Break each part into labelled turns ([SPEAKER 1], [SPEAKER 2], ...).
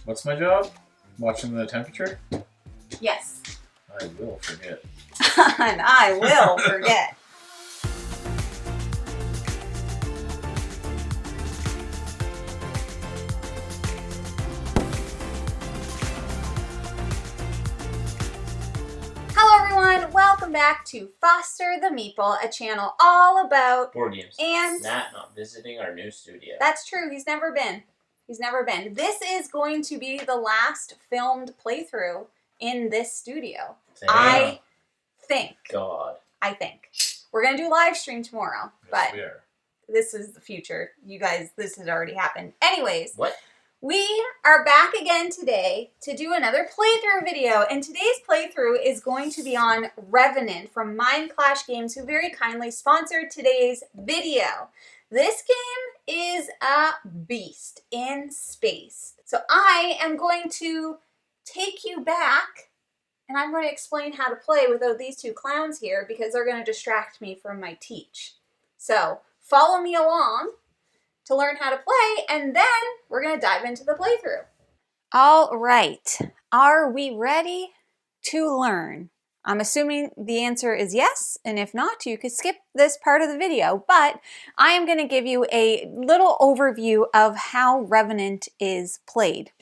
[SPEAKER 1] What's my job? Watching the temperature?
[SPEAKER 2] Yes.
[SPEAKER 1] I will forget.
[SPEAKER 2] And I will forget. Hello everyone, welcome back to Foster the Meeple, a channel all about
[SPEAKER 3] board games.
[SPEAKER 2] And
[SPEAKER 3] Matt not visiting our new studio.
[SPEAKER 2] That's true, he's never been. He's never been. This is going to be the last filmed playthrough in this studio.
[SPEAKER 3] Damn.
[SPEAKER 2] I think.
[SPEAKER 3] God.
[SPEAKER 2] I think. We're going to do a live stream tomorrow,
[SPEAKER 1] Yes,
[SPEAKER 2] but
[SPEAKER 1] we are.
[SPEAKER 2] this is the future. You guys, this has already happened. Anyways.
[SPEAKER 3] What?
[SPEAKER 2] We are back again today to do another playthrough video, and today's playthrough is going to be on Revenant from Mindclash Games, who very kindly sponsored today's video. This game is a beast in space. So I am going to take you back, and I'm going to explain how to play without these two clowns here because they're going to distract me from my teach. So follow me along to learn how to play, and then we're going to dive into the playthrough. All right. Are we ready to learn? I'm assuming the answer is yes, and if not, you could skip this part of the video, but I am going to give you a little overview of how Revenant is played.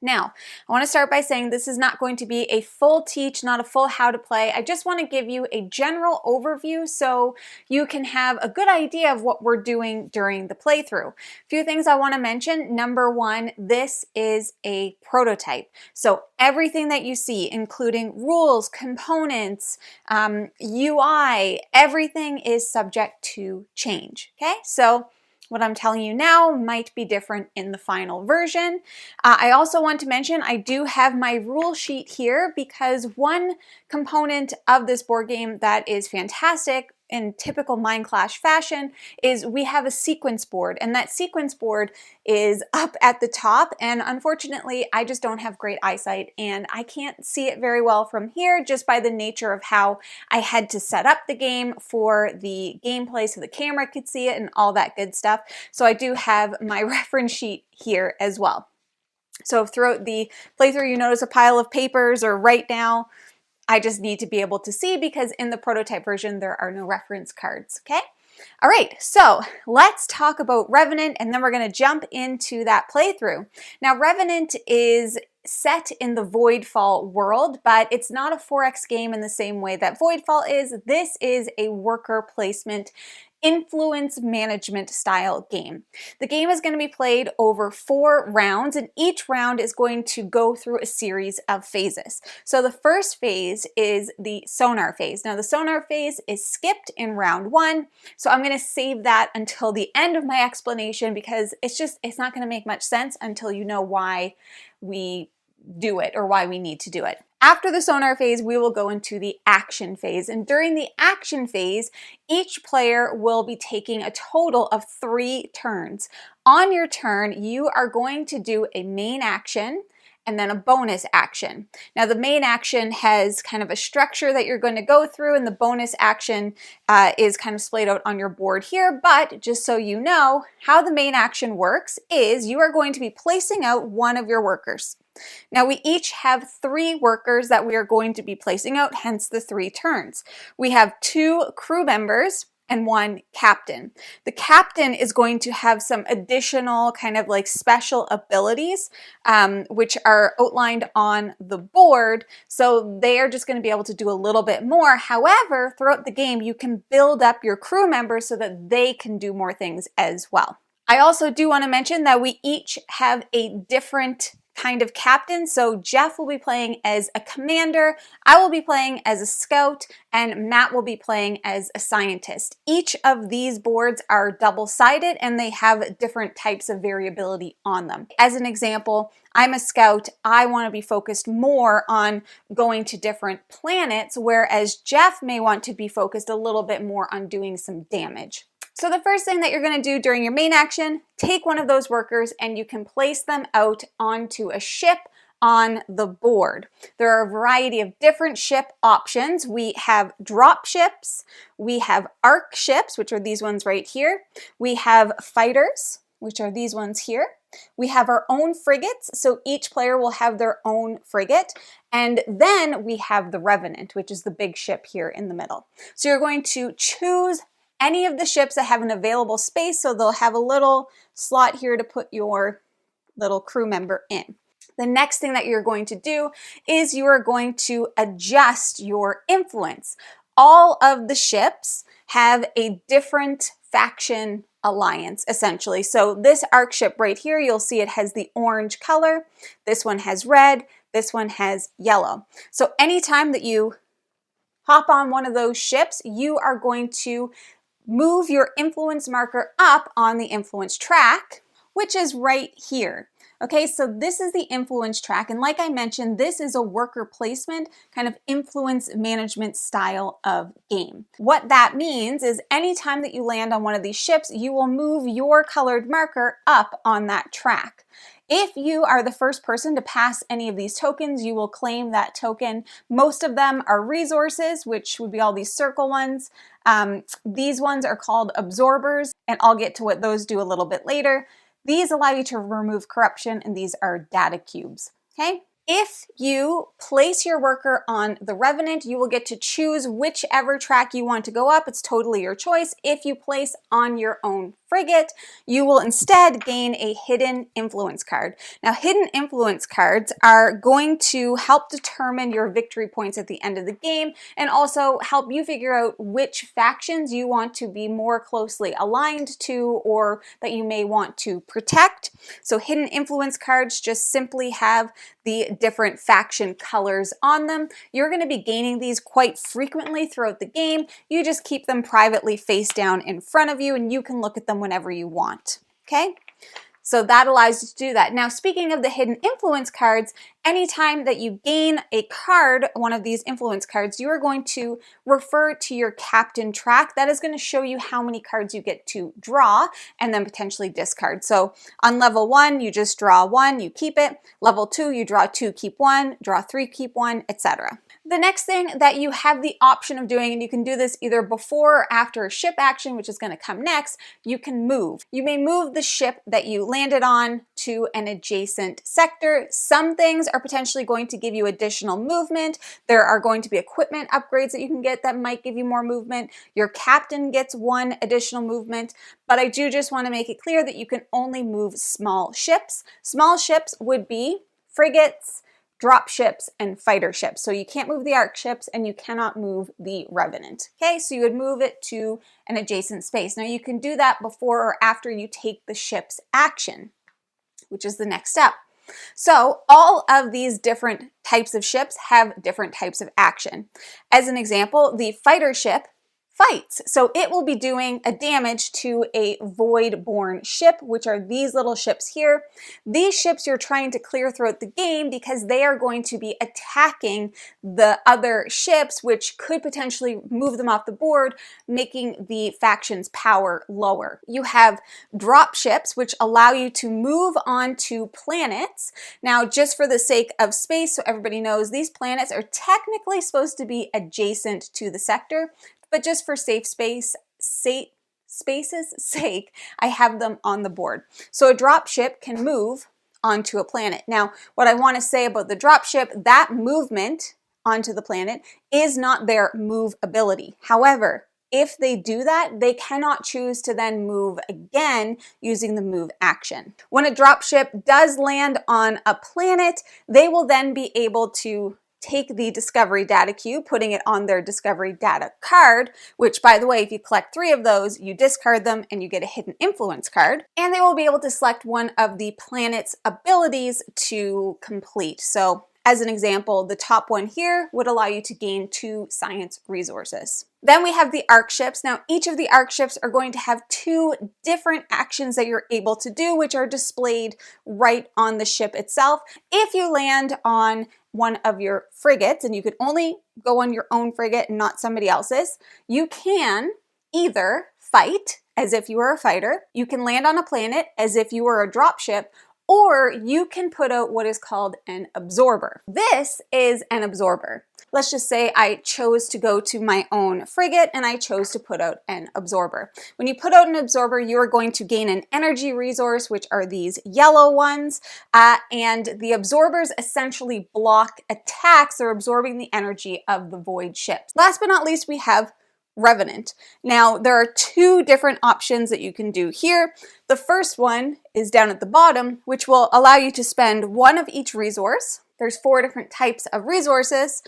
[SPEAKER 2] Now, I want to start by saying this is not going to be a full teach, not a full how to play. I just want to give you a general overview so you can have a good idea of what we're doing during the playthrough. A few things I want to mention. Number one, this is a prototype. So everything that you see, including rules, components, UI, everything is subject to change. Okay, so what I'm telling you now might be different in the final version. I also want to mention I do have my rule sheet here because one component of this board game that is fantastic in typical Mindclash fashion is we have a sequence board, and that sequence board is up at the top, and unfortunately I just don't have great eyesight and I can't see it very well from here just by the nature of how I had to set up the game for the gameplay so the camera could see it and all that good stuff. So I do have my reference sheet here as well. So if throughout the playthrough you notice a pile of papers, or right now I just need to be able to see because in the prototype version there are no reference cards, okay? All right, so let's talk about Revenant, and then we're going to jump into that playthrough. Now, Revenant is set in the Voidfall world, but it's not a 4X game in the same way that Voidfall is. This is a worker placement influence management style game. The game is going to be played over 4 rounds, and each round is going to go through a series of phases. So the first phase is the sonar phase. Now the sonar phase is skipped in round 1, so I'm going to save that until the end of my explanation because it's not going to make much sense until you know why we do it or why we need to do it. After the sonar phase, we will go into the action phase. And during the action phase, each player will be taking a total of 3 turns. On your turn, you are going to do a main action and then a bonus action. Now the main action has kind of a structure that you're going to go through, and the bonus action is kind of splayed out on your board here, but just so you know, how the main action works is you are going to be placing out one of your workers. Now we each have 3 workers that we are going to be placing out, hence the 3 turns. We have 2 crew members and 1 captain. The captain is going to have some additional kind of like special abilities, which are outlined on the board. So they are just going to be able to do a little bit more. However, throughout the game, you can build up your crew members so that they can do more things as well. I also do want to mention that we each have a different kind of captain. So Jeff will be playing as a commander, I will be playing as a scout, and Matt will be playing as a scientist. Each of these boards are double-sided and they have different types of variability on them. As an example, I'm a scout. I want to be focused more on going to different planets, whereas Jeff may want to be focused a little bit more on doing some damage. So the first thing that you're going to do during your main action, take one of those workers and you can place them out onto a ship on the board. There are a variety of different ship options. We have drop ships, we have arc ships, which are these ones right here. We have fighters, which are these ones here. We have our own frigates, so each player will have their own frigate. And then we have the Revenant, which is the big ship here in the middle. So you're going to choose any of the ships that have an available space, so they'll have a little slot here to put your little crew member in. The next thing that you're going to do is you are going to adjust your influence. All of the ships have a different faction alliance, essentially. So this arc ship right here, you'll see it has the orange color. This one has red. This one has yellow. So anytime that you hop on one of those ships, you are going to move your influence marker up on the influence track, which is right here. Okay, so this is the influence track, and like I mentioned, this is a worker placement kind of influence management style of game. What that means is anytime that you land on one of these ships, you will move your colored marker up on that track. If you are the first person to pass any of these tokens, you will claim that token. Most of them are resources, which would be all these circle ones. These ones are called absorbers, and I'll get to what those do a little bit later. These allow you to remove corruption, and these are data cubes, okay? If you place your worker on the Revenant, you will get to choose whichever track you want to go up. It's totally your choice. If you place on your own frigate, you will instead gain a hidden influence card. Now, hidden influence cards are going to help determine your victory points at the end of the game and also help you figure out which factions you want to be more closely aligned to or that you may want to protect. So hidden influence cards just simply have the different faction colors on them. You're going to be gaining these quite frequently throughout the game. You just keep them privately face down in front of you and you can look at them whenever you want, okay? So that allows you to do that. Now, speaking of the hidden influence cards, anytime that you gain a card, one of these influence cards, you are going to refer to your captain track. That is going to show you how many cards you get to draw and then potentially discard. So on level 1, you just draw 1, you keep it. Level 2, you draw 2, keep 1, draw 3, keep 1, etc. The next thing that you have the option of doing, and you can do this either before or after a ship action, which is going to come next, you can move. You may move the ship that you landed on to an adjacent sector. Some things are potentially going to give you additional movement. There are going to be equipment upgrades that you can get that might give you more movement. Your captain gets 1 additional movement, but I do just want to make it clear that you can only move small ships. Small ships would be frigates, drop ships, and fighter ships. So you can't move the arc ships and you cannot move the Revenant. Okay, so you would move it to an adjacent space. Now you can do that before or after you take the ship's action, which is the next step. So all of these different types of ships have different types of action. As an example, the fighter ship fights. So it will be doing a damage to a void-born ship, which are these little ships here. These ships you're trying to clear throughout the game because they are going to be attacking the other ships, which could potentially move them off the board, making the faction's power lower. You have drop ships, which allow you to move onto planets. Now, just for the sake of space, so everybody knows, these planets are technically supposed to be adjacent to the sector, but just for space's sake, I have them on the board. So a drop ship can move onto a planet. Now, what I want to say about the drop ship, that movement onto the planet is not their move ability. However, if they do that, they cannot choose to then move again using the move action. When a drop ship does land on a planet, they will then be able to take the discovery data cube, putting it on their discovery data card, which, by the way, if you collect 3 of those, you discard them and you get a hidden influence card. And they will be able to select one of the planet's abilities to complete. So as an example, the top one here would allow you to gain 2 science resources. Then we have the arc ships. Now, each of the arc ships are going to have 2 different actions that you're able to do, which are displayed right on the ship itself. If you land on one of your frigates, and you could only go on your own frigate and not somebody else's, you can either fight as if you were a fighter, you can land on a planet as if you were a drop ship, or you can put out what is called an absorber. This is an absorber. let's just say I chose to go to my own frigate and I chose to put out an absorber. When you put out an absorber, you are going to gain an energy resource, which are these yellow ones, and the absorbers essentially block attacks. They're absorbing the energy of the void ships. Last but not least, we have Revenant. Now, there are two different options that you can do here. The first one is down at the bottom, which will allow you to spend one of each resource. There's 4 different types of resources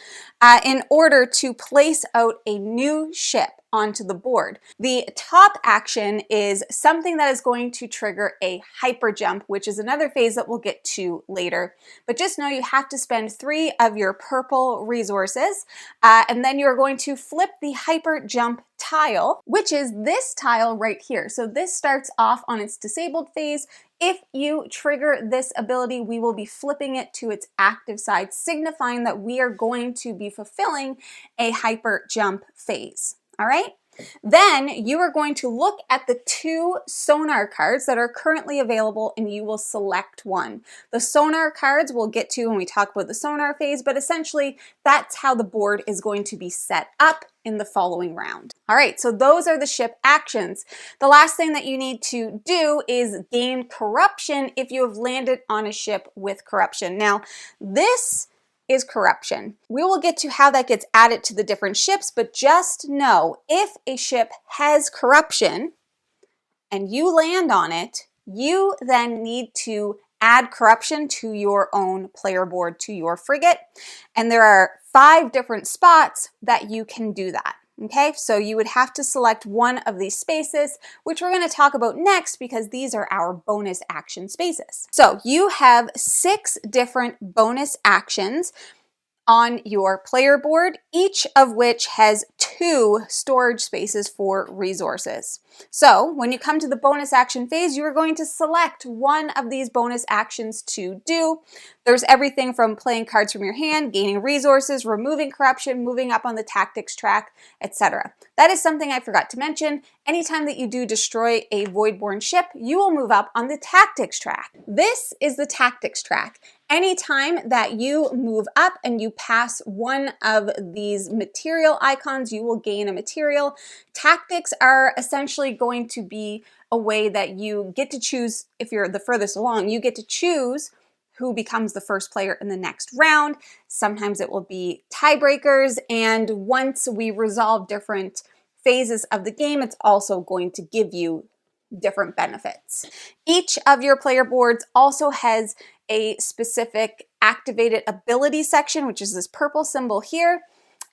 [SPEAKER 2] in order to place out a new ship onto the board. The top action is something that is going to trigger a hyper jump, which is another phase that we'll get to later. But just know you have to spend 3 of your purple resources, and then you're going to flip the hyper jump tile, which is this tile right here. So this starts off on its disabled phase. If you trigger this ability, we will be flipping it to its active side, signifying that we are going to be fulfilling a hyper jump phase. All right? Then you are going to look at the 2 sonar cards that are currently available and you will select one. The sonar cards we'll get to when we talk about the sonar phase, but essentially that's how the board is going to be set up in the following round. All right, so those are the ship actions. The last thing that you need to do is gain corruption if you have landed on a ship with corruption. Now, this is corruption. We will get to how that gets added to the different ships, but just know if a ship has corruption and you land on it, you then need to add corruption to your own player board, to your frigate. And there are 5 different spots that you can do that. Okay, so you would have to select one of these spaces, which we're going to talk about next because these are our bonus action spaces. So you have 6 different bonus actions on your player board, each of which has 2 storage spaces for resources. So when you come to the bonus action phase, you are going to select one of these bonus actions to do. There's everything from playing cards from your hand, gaining resources, removing corruption, moving up on the tactics track, etc. That is something I forgot to mention. Anytime that you do destroy a voidborn ship, you will move up on the tactics track. This is the tactics track. Anytime that you move up and you pass one of these material icons, you will gain a material. Tactics are essentially going to be a way that you get to choose, if you're the furthest along, you get to choose who becomes the first player in the next round. Sometimes it will be tiebreakers, and once we resolve different phases of the game, it's also going to give you different benefits. Each of your player boards also has a specific activated ability section, which is this purple symbol here.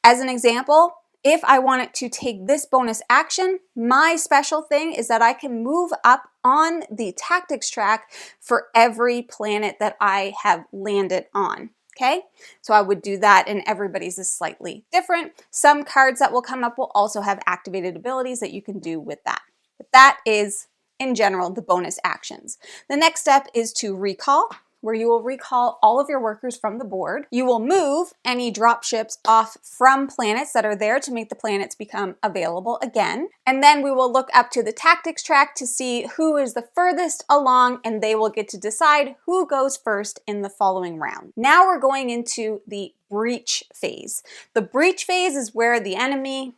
[SPEAKER 2] As an example, if I wanted to take this bonus action, my special thing is that I can move up on the tactics track for every planet that I have landed on. Okay, so I would do that, and everybody's is slightly different. Some cards that will come up will also have activated abilities that you can do with that. But that is, in general, the bonus actions. The next step is to recall, where you will recall all of your workers from the board. You will move any drop ships off from planets that are there to make the planets become available again. And then we will look up to the tactics track to see who is the furthest along, and they will get to decide who goes first in the following round. Now we're going into the breach phase. The breach phase is where the enemy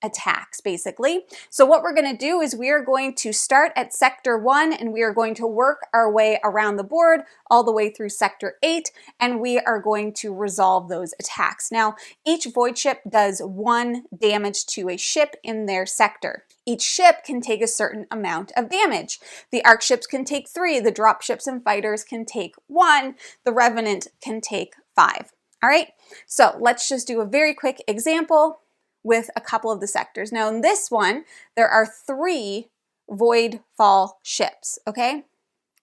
[SPEAKER 2] attacks, basically. So what we're going to do is we are going to start at sector 1 and we are going to work our way around the board all the way through sector 8, and we are going to resolve those attacks. Now, each void ship does 1 damage to a ship in their sector. Each ship can take a certain amount of damage. The arc ships can take 3, the drop ships and fighters can take 1, the Revenant can take 5. All right, so let's just do a very quick example with a couple of the sectors. Now in this one, there are 3 Voidfall ships, okay?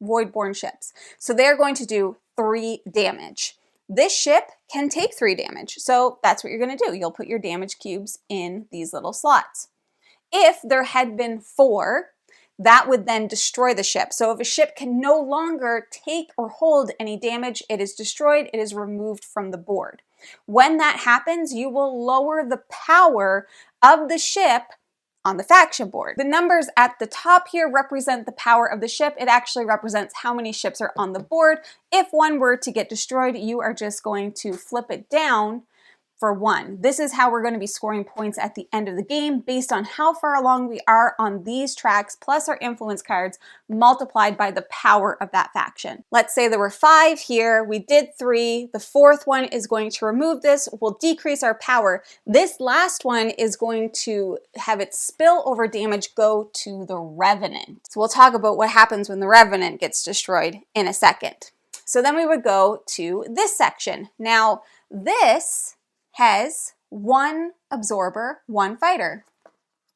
[SPEAKER 2] Voidborn ships. So they're going to do 3 damage. This ship can take 3 damage, so that's what you're gonna do. You'll put your damage cubes in these little slots. If there had been 4, that would then destroy the ship. So if a ship can no longer take or hold any damage, it is destroyed, it is removed from the board. When that happens, you will lower the power of the ship on the faction board. The numbers at the top here represent the power of the ship. It actually represents how many ships are on the board. If one were to get destroyed, you are just going to flip it down for 1. This is how we're going to be scoring points at the end of the game based on how far along we are on these tracks plus our influence cards multiplied by the power of that faction. Let's say there were 5 here, we did 3, the 4th one is going to remove this, will decrease our power. This last one is going to have its spill over damage go to the Revenant. So we'll talk about what happens when the Revenant gets destroyed in a second. So then we would go to this section. Now this has 1 absorber, 1 fighter.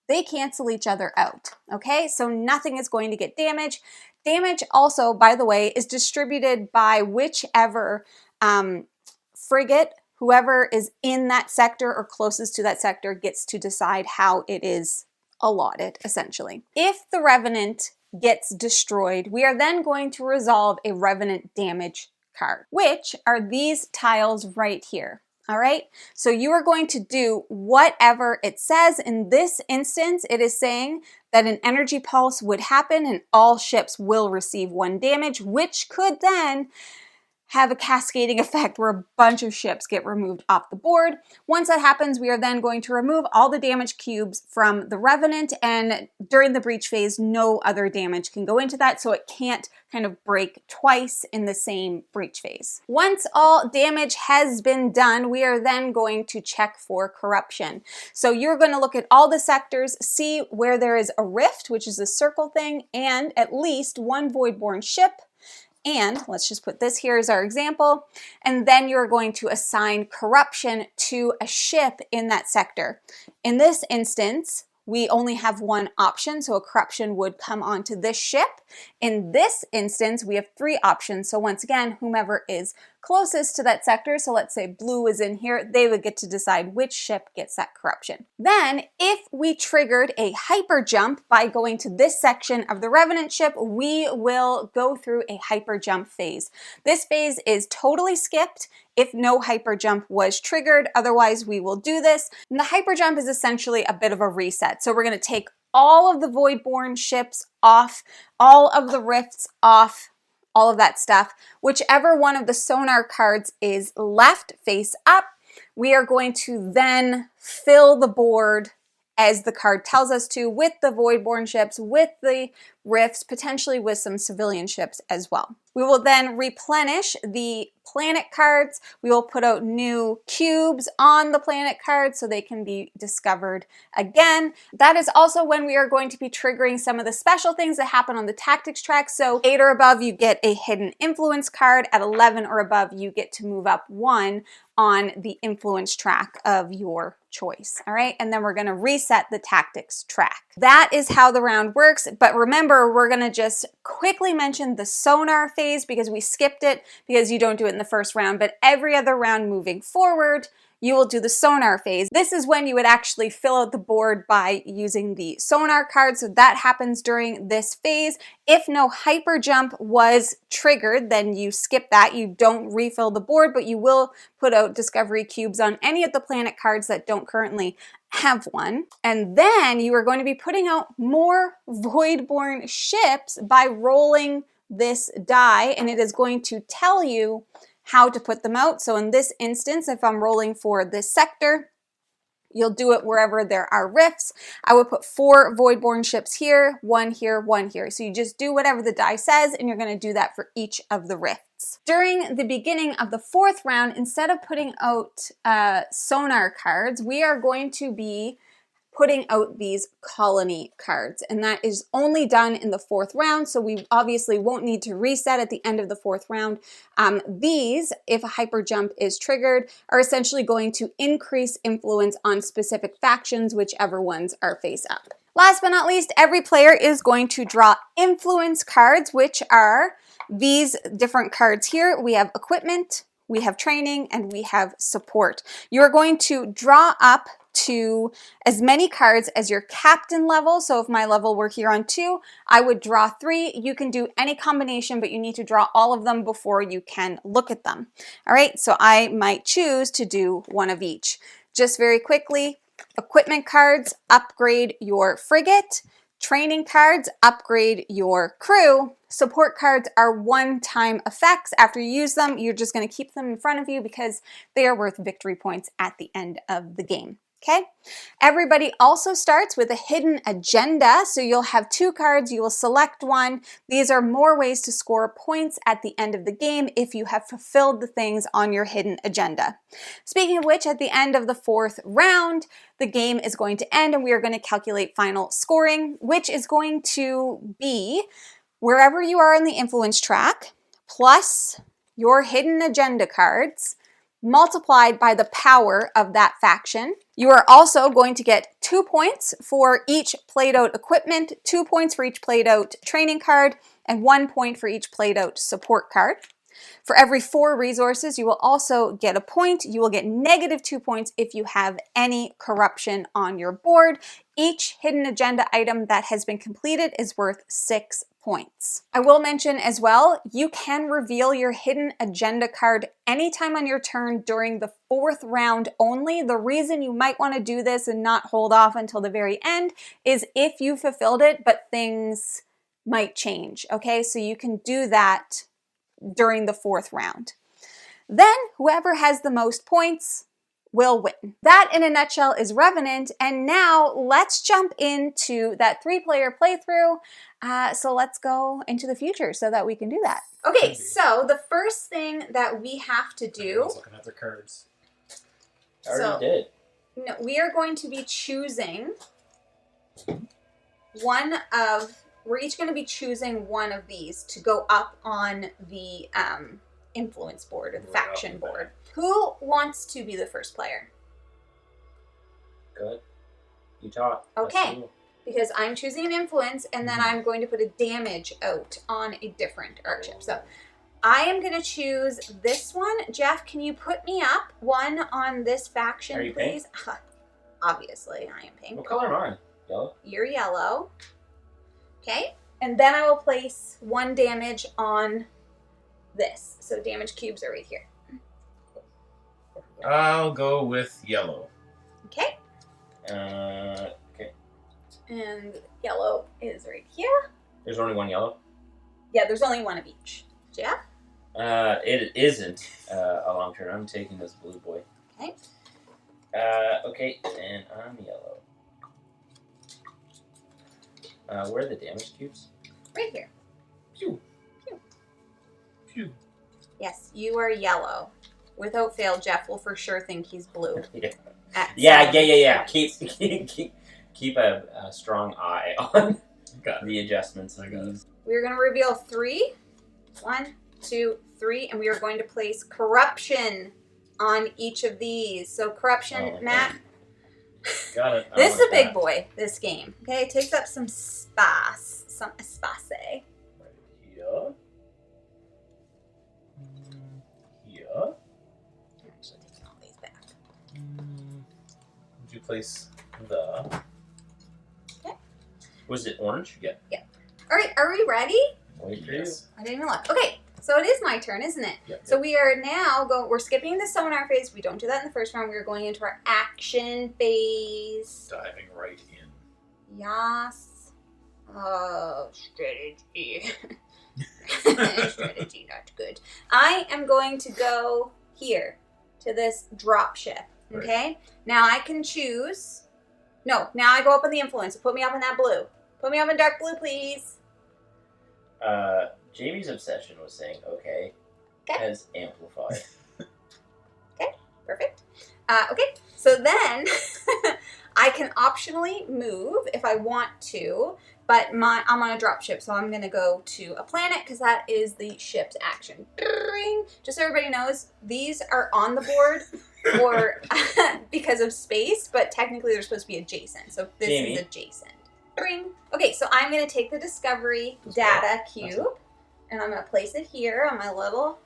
[SPEAKER 2] They cancel each other out, okay? So nothing is going to get damaged. Damage also, by the way, is distributed by whichever frigate, whoever is in that sector or closest to that sector gets to decide how it is allotted, essentially. If the Revenant gets destroyed, we are then going to resolve a Revenant damage card, which are these tiles right here. All right, so you are going to do whatever it says. In this instance, it is saying that an energy pulse would happen and all ships will receive 1 damage, which could then have a cascading effect where a bunch of ships get removed off the board. Once that happens, we are then going to remove all the damage cubes from the Revenant, and during the breach phase, no other damage can go into that, so it can't kind of break twice in the same breach phase. Once all damage has been done, we are then going to check for corruption. So you're going to look at all the sectors, see where there is a rift, which is a circle thing, and at least 1 Voidborn ship. And let's just put this here as our example. And then you're going to assign corruption to a ship in that sector. In this instance, we only have 1 option, so a corruption would come onto this ship. In this instance, we have 3 options. So once again, whomever is closest to that sector, so let's say blue is in here, they would get to decide which ship gets that corruption. Then, if we triggered a hyper jump by going to this section of the Revenant ship, we will go through a hyper jump phase. This phase is totally skipped if no hyper jump was triggered. Otherwise, we will do this. And the hyper jump is essentially a bit of a reset. So we're going to take all of the Voidborn ships off, all of the rifts off, all of that stuff. Whichever one of the sonar cards is left face up, we are going to then fill the board as the card tells us to, with the Voidborn ships, with the rifts, potentially with some civilian ships as well. We will then replenish the planet cards. We will put out new cubes on the planet cards so they can be discovered again. That is also when we are going to be triggering some of the special things that happen on the tactics track. So 8 or above, you get a hidden influence card. At 11 or above, you get to move up 1 on the influence track of your choice. All right, and then we're going to reset the tactics track. That is how the round works. But remember, we're going to just quickly mention the sonar phase because we skipped it because you don't do it in the first round. But every other round moving forward, you will do the sonar phase. This is when you would actually fill out the board by using the sonar card. So that happens during this phase. If no hyper jump was triggered, then you skip that. You don't refill the board, but you will put out discovery cubes on any of the planet cards that don't currently have one. And then you are going to be putting out more Voidborn ships by rolling this die, and it is going to tell you how to put them out. So in this instance, if I'm rolling for this sector, you'll do it wherever there are rifts. I would put 4 Voidborn ships here, 1 here, 1 here. So you just do whatever the die says, and you're going to do that for each of the rifts. During the beginning of the 4th round, instead of putting out sonar cards, we are going to be putting out these colony cards, and that is only done in the 4th round, so we obviously won't need to reset at the end of the 4th round. These, if a hyper jump is triggered, are essentially going to increase influence on specific factions, whichever ones are face up. Last but not least, every player is going to draw influence cards, which are these different cards here. We have equipment, we have training, and we have support. You're going to draw up to as many cards as your captain level. So if my level were here on 2, I would draw 3. You can do any combination, but you need to draw all of them before you can look at them. All right, so I might choose to do 1 of each. Just very quickly, equipment cards upgrade your frigate. Training cards upgrade your crew. Support cards are one-time effects. After you use them, you're just going to keep them in front of you because they are worth victory points at the end of the game. Okay? Everybody also starts with a hidden agenda. So you'll have 2 cards, you will select one. These are more ways to score points at the end of the game if you have fulfilled the things on your hidden agenda. Speaking of which, at the end of the 4th round, the game is going to end and we are going to calculate final scoring, which is going to be wherever you are in the influence track, plus your hidden agenda cards, multiplied by the power of that faction. You are also going to get 2 points for each played out equipment, 2 points for each played out training card, and 1 point for each played out support card. For every 4 resources, you will also get a point. You will get -2 points if you have any corruption on your board. Each hidden agenda item that has been completed is worth 6 points. I will mention as well, you can reveal your hidden agenda card anytime on your turn during the 4th round only. The reason you might want to do this and not hold off until the very end is if you fulfilled it, but things might change, okay? So you can do that during the 4th round. Then whoever has the most points will win. That in a nutshell is Revenant, and now let's jump into that 3-player playthrough. So let's go into the future so that we can do that. Okay, so the first thing that we have to do...
[SPEAKER 1] Everyone's looking at their cards.
[SPEAKER 3] I already did.
[SPEAKER 2] No, we are going to be choosing one of... We're each going to be choosing one of these to go up on the influence board or the faction board. Who wants to be the first player?
[SPEAKER 3] Good. You talk.
[SPEAKER 2] Okay, because I'm choosing an influence and then I'm going to put a damage out on a different archetype. So I am going to choose this one. Jeff, can you put me up one on this faction,
[SPEAKER 3] Are you
[SPEAKER 2] please? Obviously, I am pink.
[SPEAKER 3] What color am I? Yellow?
[SPEAKER 2] You're yellow. Okay, and then I will place 1 damage on this. So damage cubes are right here.
[SPEAKER 1] I'll go with yellow.
[SPEAKER 2] Okay.
[SPEAKER 3] Okay.
[SPEAKER 2] And yellow is right here.
[SPEAKER 3] There's only 1 yellow?
[SPEAKER 2] Yeah, there's only 1 of each. Jeff?
[SPEAKER 3] It isn't a long turn. I'm taking this blue boy.
[SPEAKER 2] Okay.
[SPEAKER 3] Okay, and I'm yellow. Where are the damage cubes?
[SPEAKER 2] Right here.
[SPEAKER 1] Pew.
[SPEAKER 2] Pew.
[SPEAKER 1] Pew.
[SPEAKER 2] Yes, you are yellow. Without fail, Jeff will for sure think he's blue.
[SPEAKER 3] Yeah. Keep a strong eye on the adjustments of these.
[SPEAKER 2] We're going to reveal 3. 1, 2, 3, and we are going to place corruption on each of these. So corruption, Matt.
[SPEAKER 1] Got it.
[SPEAKER 2] This is a big boy, this game. Okay, it takes up some space. Some espace.
[SPEAKER 1] Right here. Here.
[SPEAKER 2] Actually, taking all these back.
[SPEAKER 1] Would you place the...
[SPEAKER 2] Okay.
[SPEAKER 3] Was it orange?
[SPEAKER 1] Yeah.
[SPEAKER 2] Yeah. All right, are we ready?
[SPEAKER 3] Wait for you.
[SPEAKER 1] Yes.
[SPEAKER 2] I didn't even look. Okay, so it is my turn, isn't it?
[SPEAKER 1] Yep.
[SPEAKER 2] So we are now we're skipping the seminar phase. We don't do that in the first round. We're going into our action phase.
[SPEAKER 1] Diving right in.
[SPEAKER 2] Yes. Strategy. Strategy, not good. I am going to go here to this drop ship. Okay? Right. Now I can choose. No, now I go up on the influence. So put me up in that blue. Put me up in dark blue, please.
[SPEAKER 3] Jamie's obsession was saying okay. Has amplified.
[SPEAKER 2] Okay, perfect. Okay, so then I can optionally move if I want to, but I'm on a drop ship, so I'm going to go to a planet because that is the ship's action. Just so everybody knows, these are on the board for because of space, but technically they're supposed to be adjacent, so this is adjacent. Okay, so I'm going to take the Discovery Data Cube, and I'm going to place it here on my little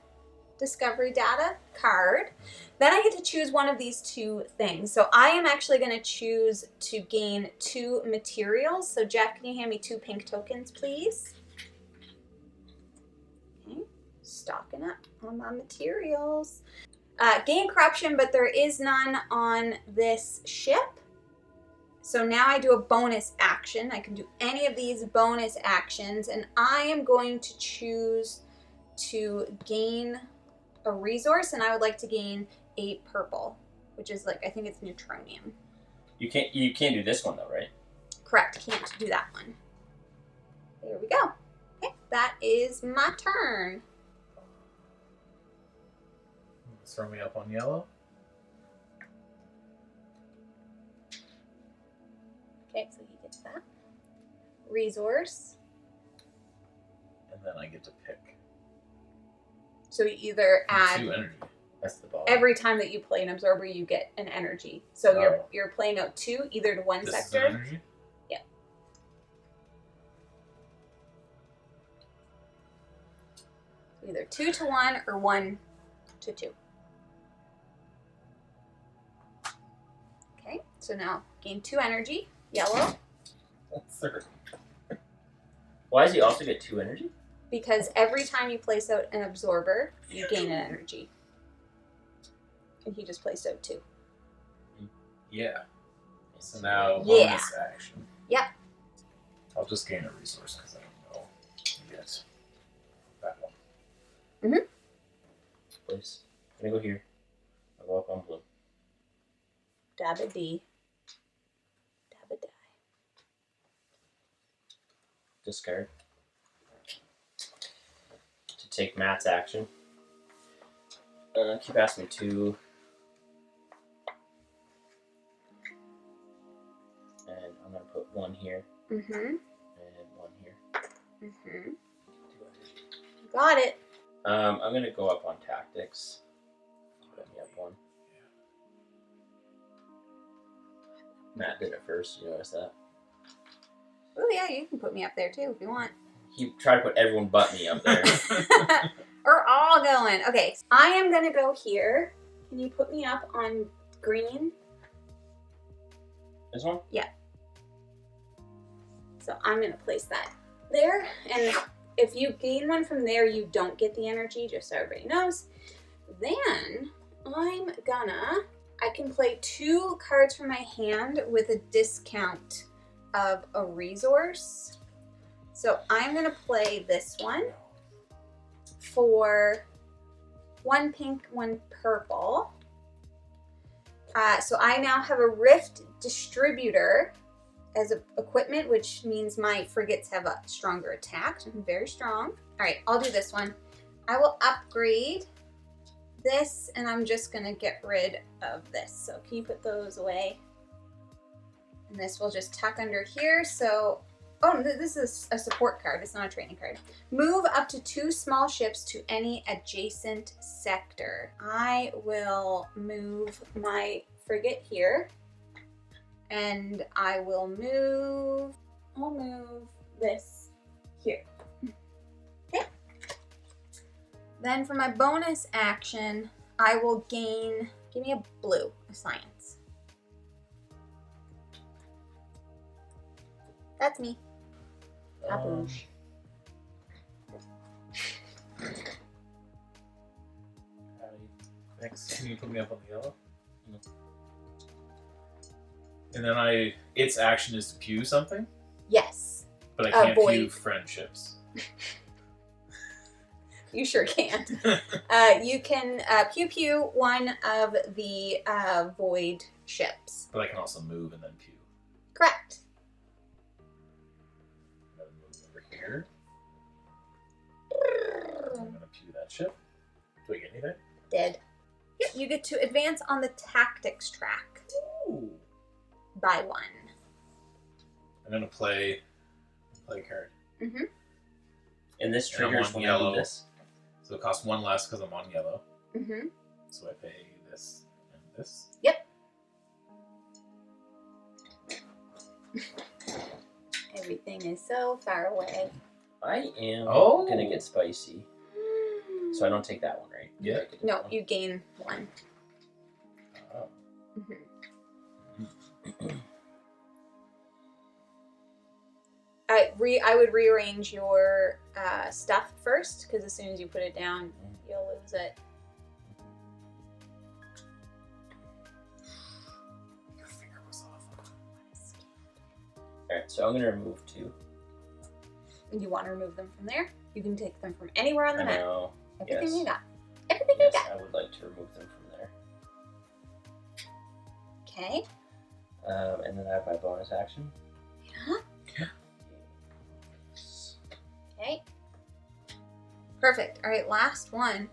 [SPEAKER 2] Discovery Data card. Then I get to choose one of these 2 things. So I am actually going to choose to gain 2 materials. So Jeff, can you hand me 2 pink tokens, please? Okay, stocking up on my materials. Gain corruption, but there is none on this ship. So now I do a bonus action. I can do any of these bonus actions, and I am going to choose to gain a resource, and I would like to gain a purple, which is like, I think it's neutronium.
[SPEAKER 3] You can't do this one though, right?
[SPEAKER 2] Correct, can't do that one. There we go. Okay, that is my turn.
[SPEAKER 1] Throw me up on yellow.
[SPEAKER 2] Okay, so he gets that. Resource.
[SPEAKER 1] And then I get to pick.
[SPEAKER 2] So you either add
[SPEAKER 1] 2 energy.
[SPEAKER 3] That's the ball.
[SPEAKER 2] every time that you play an absorber, you get an energy. So you're playing out 2, either to one
[SPEAKER 1] This
[SPEAKER 2] sector.
[SPEAKER 1] is an energy?
[SPEAKER 2] Yeah. Either 2 to 1 or 1 to 2. Okay, so now gain 2 energy. Yellow.
[SPEAKER 1] Third.
[SPEAKER 3] Why does he also get 2 energy?
[SPEAKER 2] Because every time you place out an absorber, you gain an energy. And he just placed out 2.
[SPEAKER 1] Yeah. So now
[SPEAKER 2] Yeah.
[SPEAKER 1] bonus action.
[SPEAKER 2] Yep.
[SPEAKER 1] I'll just gain a resource because I don't know yet. That one.
[SPEAKER 3] Place. I'm gonna go here. I'll go up on blue.
[SPEAKER 2] Dab a D. Dab a die.
[SPEAKER 3] Discard. To take Matt's action. Keep asking 2. And I'm gonna put 1 here
[SPEAKER 2] Mm-hmm.
[SPEAKER 3] and 1 here.
[SPEAKER 2] Mm-hmm. Got it.
[SPEAKER 3] I'm gonna go up on tactics. Put me up 1. Matt did it first. You notice that?
[SPEAKER 2] Oh yeah, you can put me up there too if you want.
[SPEAKER 3] He tried to put everyone but me up there.
[SPEAKER 2] We're all going. Okay, I am gonna go here. Can you put me up on green?
[SPEAKER 3] This one?
[SPEAKER 2] So I'm gonna place that there. And if you gain one from there, you don't get the energy, just so everybody knows. Then I can play 2 cards from my hand with a discount of a resource. So I'm gonna play this one for 1 pink, 1 purple. So I now have a Rift Distributor as equipment, which means my frigates have a stronger attack. So I'm very strong. All right, I'll do this one. I will upgrade this, and I'm just gonna get rid of this. So can you put those away? And this will just tuck under here. So, oh, this is a support card. It's not a training card. Move up to 2 small ships to any adjacent sector. I will move my frigate here. And I'll move this here. Okay. Then for my bonus action, I will give me a blue, a science. That's me. Baboosh.
[SPEAKER 1] Thanks. Can you put me up on the yellow? No. And then its action is to pew something,
[SPEAKER 2] Yes,
[SPEAKER 1] but I can't
[SPEAKER 2] Void.
[SPEAKER 1] pew friendships.
[SPEAKER 2] you sure can. You can pew one of the void ships.
[SPEAKER 1] But I can also move and then pew.
[SPEAKER 2] Correct.
[SPEAKER 1] I'm gonna move over here. I'm gonna pew that ship. Do I get anything?
[SPEAKER 2] Dead. Yep, you get to advance on the tactics track
[SPEAKER 1] Ooh.
[SPEAKER 2] by 1.
[SPEAKER 1] I'm gonna play a card.
[SPEAKER 2] Mm-hmm.
[SPEAKER 3] And this
[SPEAKER 1] And I'm
[SPEAKER 3] triggers
[SPEAKER 1] on
[SPEAKER 3] when
[SPEAKER 1] yellow.
[SPEAKER 3] I do this.
[SPEAKER 1] So it costs 1 less because I'm on yellow.
[SPEAKER 2] Mm-hmm.
[SPEAKER 1] So I pay this and this.
[SPEAKER 2] Yep. Everything is so far away.
[SPEAKER 3] I am
[SPEAKER 1] Oh.
[SPEAKER 3] gonna get spicy. So I don't take that one, right?
[SPEAKER 1] Yeah.
[SPEAKER 3] I get this
[SPEAKER 2] No,
[SPEAKER 3] one.
[SPEAKER 2] you gain 1.
[SPEAKER 1] Oh.
[SPEAKER 2] Mm-hmm. I would rearrange your stuff first, because as soon as you put it down, you'll lose it.
[SPEAKER 1] Your finger was off.
[SPEAKER 3] So I'm going to remove 2.
[SPEAKER 2] And you want to remove them from there? You can take them from anywhere on the
[SPEAKER 3] I
[SPEAKER 2] map.
[SPEAKER 3] know.
[SPEAKER 2] Everything
[SPEAKER 3] Yes.
[SPEAKER 2] you got. Everything
[SPEAKER 3] Yes,
[SPEAKER 2] you got.
[SPEAKER 3] I would like to remove them from there.
[SPEAKER 2] Okay.
[SPEAKER 3] And then I have my bonus action.
[SPEAKER 2] Yeah. Okay. Perfect. All right, last one.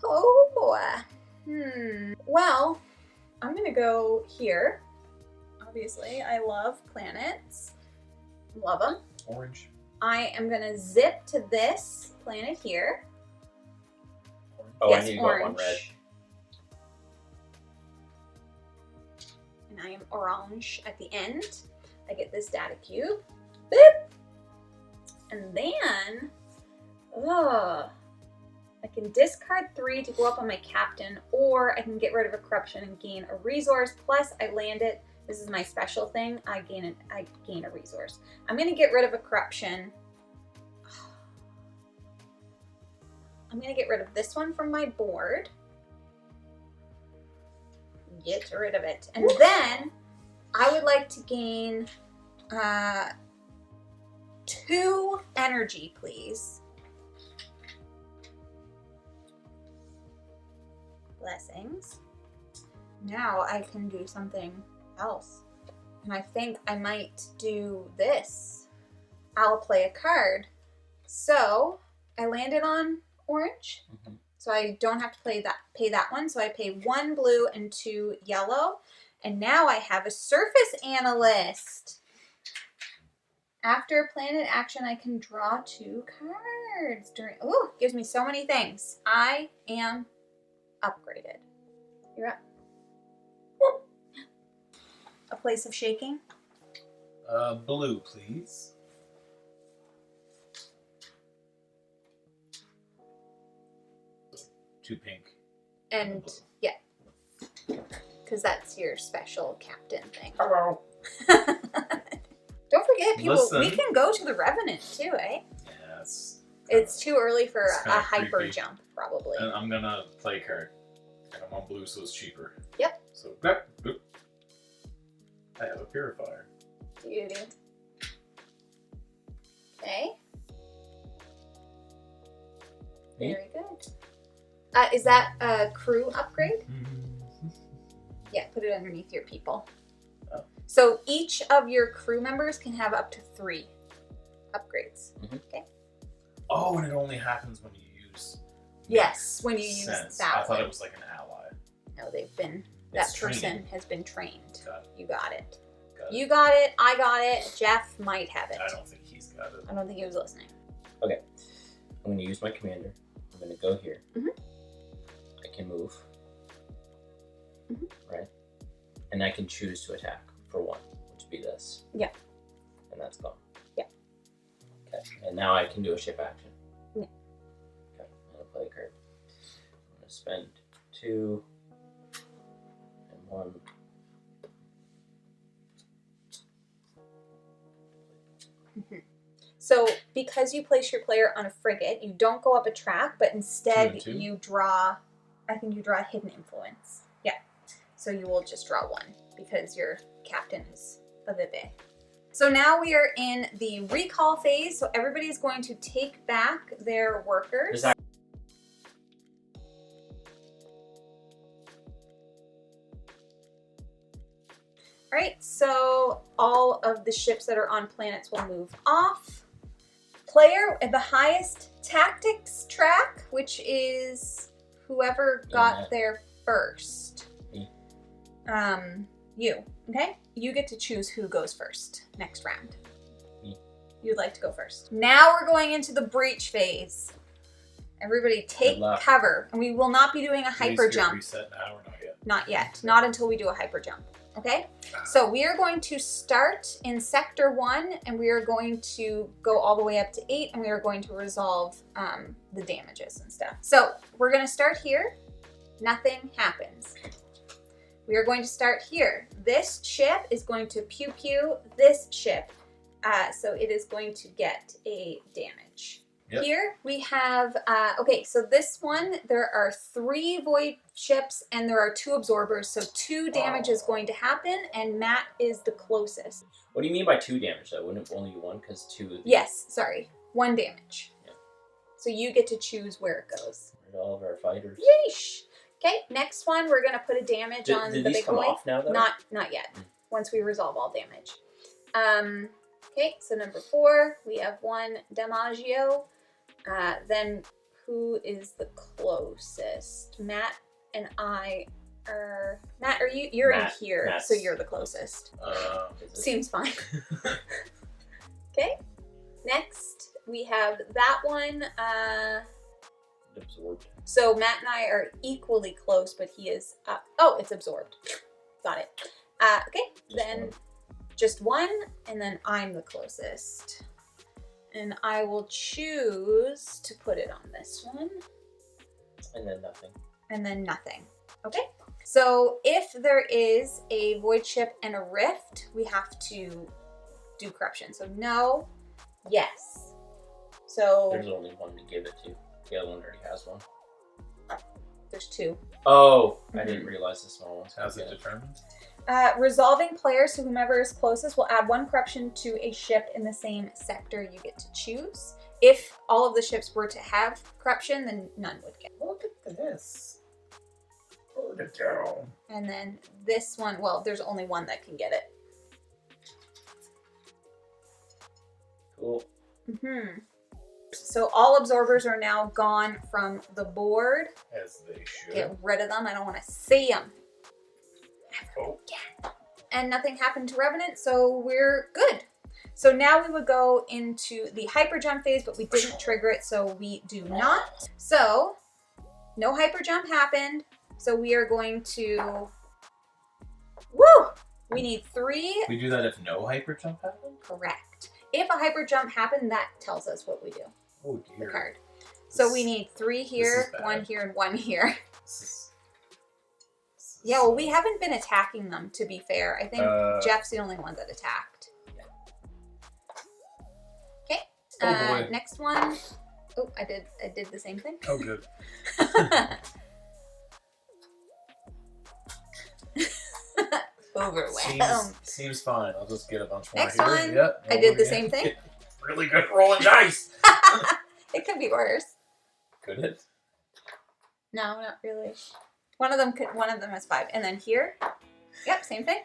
[SPEAKER 2] Oh boy. Well, I'm gonna go here. Obviously, I love planets. Love them.
[SPEAKER 1] Orange.
[SPEAKER 2] I am gonna zip to this planet here.
[SPEAKER 1] Orange.
[SPEAKER 3] Oh,
[SPEAKER 2] Yes,
[SPEAKER 3] I need to go up
[SPEAKER 2] orange.
[SPEAKER 3] one red.
[SPEAKER 2] And I am orange at the end. I get this data cube. Boop. And then, I can discard 3 to go up on my captain, or I can get rid of a corruption and gain a resource. Plus, I land it. This is my special thing. I gain a resource. I'm gonna get rid of a corruption. I'm gonna get rid of this one from my board. Get rid of it. And then I would like to gain 2 energy, please. Blessings. Now I can do something else. And I think I might do this. I'll play a card. So I landed on orange.
[SPEAKER 3] Mhm.
[SPEAKER 2] So I don't have to pay that one. So I pay 1 blue and 2 yellow. And now I have a surface analyst. After planet action, I can draw 2 cards during. Ooh, gives me so many things. I am upgraded. You're up. A place of shaking.
[SPEAKER 1] Blue, please. Two pink.
[SPEAKER 2] And
[SPEAKER 1] blue.
[SPEAKER 2] yeah, because that's your special captain thing.
[SPEAKER 1] Hello.
[SPEAKER 2] Don't forget, people,
[SPEAKER 1] Listen.
[SPEAKER 2] we can go to the Revenant too, eh?
[SPEAKER 1] Yeah,
[SPEAKER 2] It's too early for
[SPEAKER 1] It's
[SPEAKER 2] a
[SPEAKER 1] kinda
[SPEAKER 2] hyper
[SPEAKER 1] creepy.
[SPEAKER 2] jump, probably.
[SPEAKER 1] And I'm gonna play a card. And I'm on blue, so it's cheaper.
[SPEAKER 2] Yep.
[SPEAKER 1] So, blep, boop. I have a purifier.
[SPEAKER 2] Beauty. Okay.
[SPEAKER 3] Neat.
[SPEAKER 2] Very good. Is that a crew upgrade? Yeah, put it underneath your people.
[SPEAKER 1] Oh.
[SPEAKER 2] So each of your crew members can have up to 3 upgrades. Okay.
[SPEAKER 1] Oh, and it only happens when you use.
[SPEAKER 2] Yes, when you use
[SPEAKER 1] sense.
[SPEAKER 2] that
[SPEAKER 1] I thought
[SPEAKER 2] one.
[SPEAKER 1] it was like an ally.
[SPEAKER 2] No, they've been.
[SPEAKER 1] It's
[SPEAKER 2] That person
[SPEAKER 1] training.
[SPEAKER 2] has been trained.
[SPEAKER 1] Got it.
[SPEAKER 2] You got it.
[SPEAKER 1] Got it.
[SPEAKER 2] You got it. I got it. Jeff might have it.
[SPEAKER 1] I don't think he's got it.
[SPEAKER 2] I don't think he was listening.
[SPEAKER 3] I'm going to use my commander. I'm going to go here.
[SPEAKER 2] Mhm.
[SPEAKER 3] I can move.
[SPEAKER 2] Mhm.
[SPEAKER 3] Right? And I can choose to attack for 1, which would be this.
[SPEAKER 2] Yeah.
[SPEAKER 3] And that's gone.
[SPEAKER 2] Yeah.
[SPEAKER 3] Okay. And now I can do a ship action.
[SPEAKER 2] Yeah.
[SPEAKER 3] Okay. I'm going to play a card. I'm going to spend 2 and 1.
[SPEAKER 2] So because you place your player on a frigate, you don't go up a track, but
[SPEAKER 1] 2
[SPEAKER 2] instead
[SPEAKER 1] and 2?
[SPEAKER 2] you draw, I think you draw a hidden influence. Yeah. So you will just draw 1 because your captain is a bebe. So now we are in the recall phase. So everybody is going to take back their workers.
[SPEAKER 3] Is that-
[SPEAKER 2] All right, so all of the ships that are on planets will move off. Player at the highest tactics track, which is whoever got there first.
[SPEAKER 3] Me.
[SPEAKER 2] You, okay? You get to choose who goes first next round.
[SPEAKER 3] Me.
[SPEAKER 2] You'd like to go first. Now we're going into the breach phase. Everybody take
[SPEAKER 3] Good luck.
[SPEAKER 2] cover. And we will not be doing a hyper
[SPEAKER 1] Please get
[SPEAKER 2] jump.
[SPEAKER 1] reset now or not yet?
[SPEAKER 2] Not yet. Not until we do a hyper jump. Okay? So we are going to start in Sector 1, and we are going to go all the way up to 8, and we are going to resolve the damages and stuff. So we're going to start here. Nothing happens. We are going to start here. This ship is going to pew-pew this ship. So it is going to get a damage.
[SPEAKER 1] Yep.
[SPEAKER 2] Here we have, okay, so this one, there are 3 void ships and there are 2 absorbers, so 2 damage is going to happen, and Matt is the closest.
[SPEAKER 3] What do you mean by 2 damage though? Wouldn't it only be 1 because 2 of the...
[SPEAKER 2] Yes, sorry, 1 damage.
[SPEAKER 3] Yeah.
[SPEAKER 2] So you get to choose where it goes.
[SPEAKER 3] Where'd all of our fighters?
[SPEAKER 2] Yeesh. Okay, next one, we're going to put a damage on
[SPEAKER 3] Did
[SPEAKER 2] the
[SPEAKER 3] these
[SPEAKER 2] big
[SPEAKER 3] come
[SPEAKER 2] boy.
[SPEAKER 3] off now though?
[SPEAKER 2] Not yet, once we resolve all damage. Okay, so number 4, we have 1 Damaggio. Then who is the closest? Matt and I are... Matt, you're in here,
[SPEAKER 3] Matt's
[SPEAKER 2] so you're the closest. Seems fine. Okay, next we have that one.
[SPEAKER 3] Absorbed.
[SPEAKER 2] So Matt and I are equally close, but he is... oh, it's absorbed. Got it. Okay, then just 1, and then I'm the closest. And I will choose to put it on this one.
[SPEAKER 3] And then nothing.
[SPEAKER 2] And then nothing. Okay? So if there is a void ship and a rift, we have to do corruption. So no, yes. So
[SPEAKER 3] There's only 1 to give it to. The other one already has 1.
[SPEAKER 2] there's 2.
[SPEAKER 3] Oh, I didn't realize the small ones.
[SPEAKER 1] How's it determined?
[SPEAKER 2] Resolving players to whomever is closest will add 1 corruption to a ship in the same sector you get to choose. If all of the ships were to have corruption, then none would get.
[SPEAKER 1] Look at this. Look at down.
[SPEAKER 2] And then this one, well, there's only 1 that can get it.
[SPEAKER 3] Cool.
[SPEAKER 2] So all absorbers are now gone from the board.
[SPEAKER 1] As they should.
[SPEAKER 2] Get rid of them. I don't want to see them.
[SPEAKER 1] Oh.
[SPEAKER 2] And nothing happened to Revenant, so we're good. So now we would go into the hyper jump phase, but we didn't trigger it, so we do not. So no hyper jump happened. So we are going to, woo! We need 3.
[SPEAKER 1] We do that if no hyper jump happens?
[SPEAKER 2] Correct. If a hyper jump happened, that tells us what we do.
[SPEAKER 1] Oh
[SPEAKER 2] The
[SPEAKER 1] dear.
[SPEAKER 2] card. So we need 3 here,
[SPEAKER 1] bad.
[SPEAKER 2] 1 here, and 1 here.
[SPEAKER 1] This is
[SPEAKER 2] Yeah, well, we haven't been attacking them, to be fair. I think Jeff's the only one that attacked. Okay.
[SPEAKER 1] Oh, boy.
[SPEAKER 2] Next one. Oh, I did the same thing.
[SPEAKER 1] Oh, good.
[SPEAKER 2] Overwhelmed.
[SPEAKER 1] Seems fine. I'll just get a bunch more
[SPEAKER 2] Next
[SPEAKER 1] here.
[SPEAKER 2] one.
[SPEAKER 1] Yep,
[SPEAKER 2] I
[SPEAKER 1] roll
[SPEAKER 2] did the
[SPEAKER 1] again.
[SPEAKER 2] same thing.
[SPEAKER 1] Really good rolling dice.
[SPEAKER 2] It could be worse.
[SPEAKER 1] Could it?
[SPEAKER 2] No, not really. One of them is 5. And then here. Yep, same thing.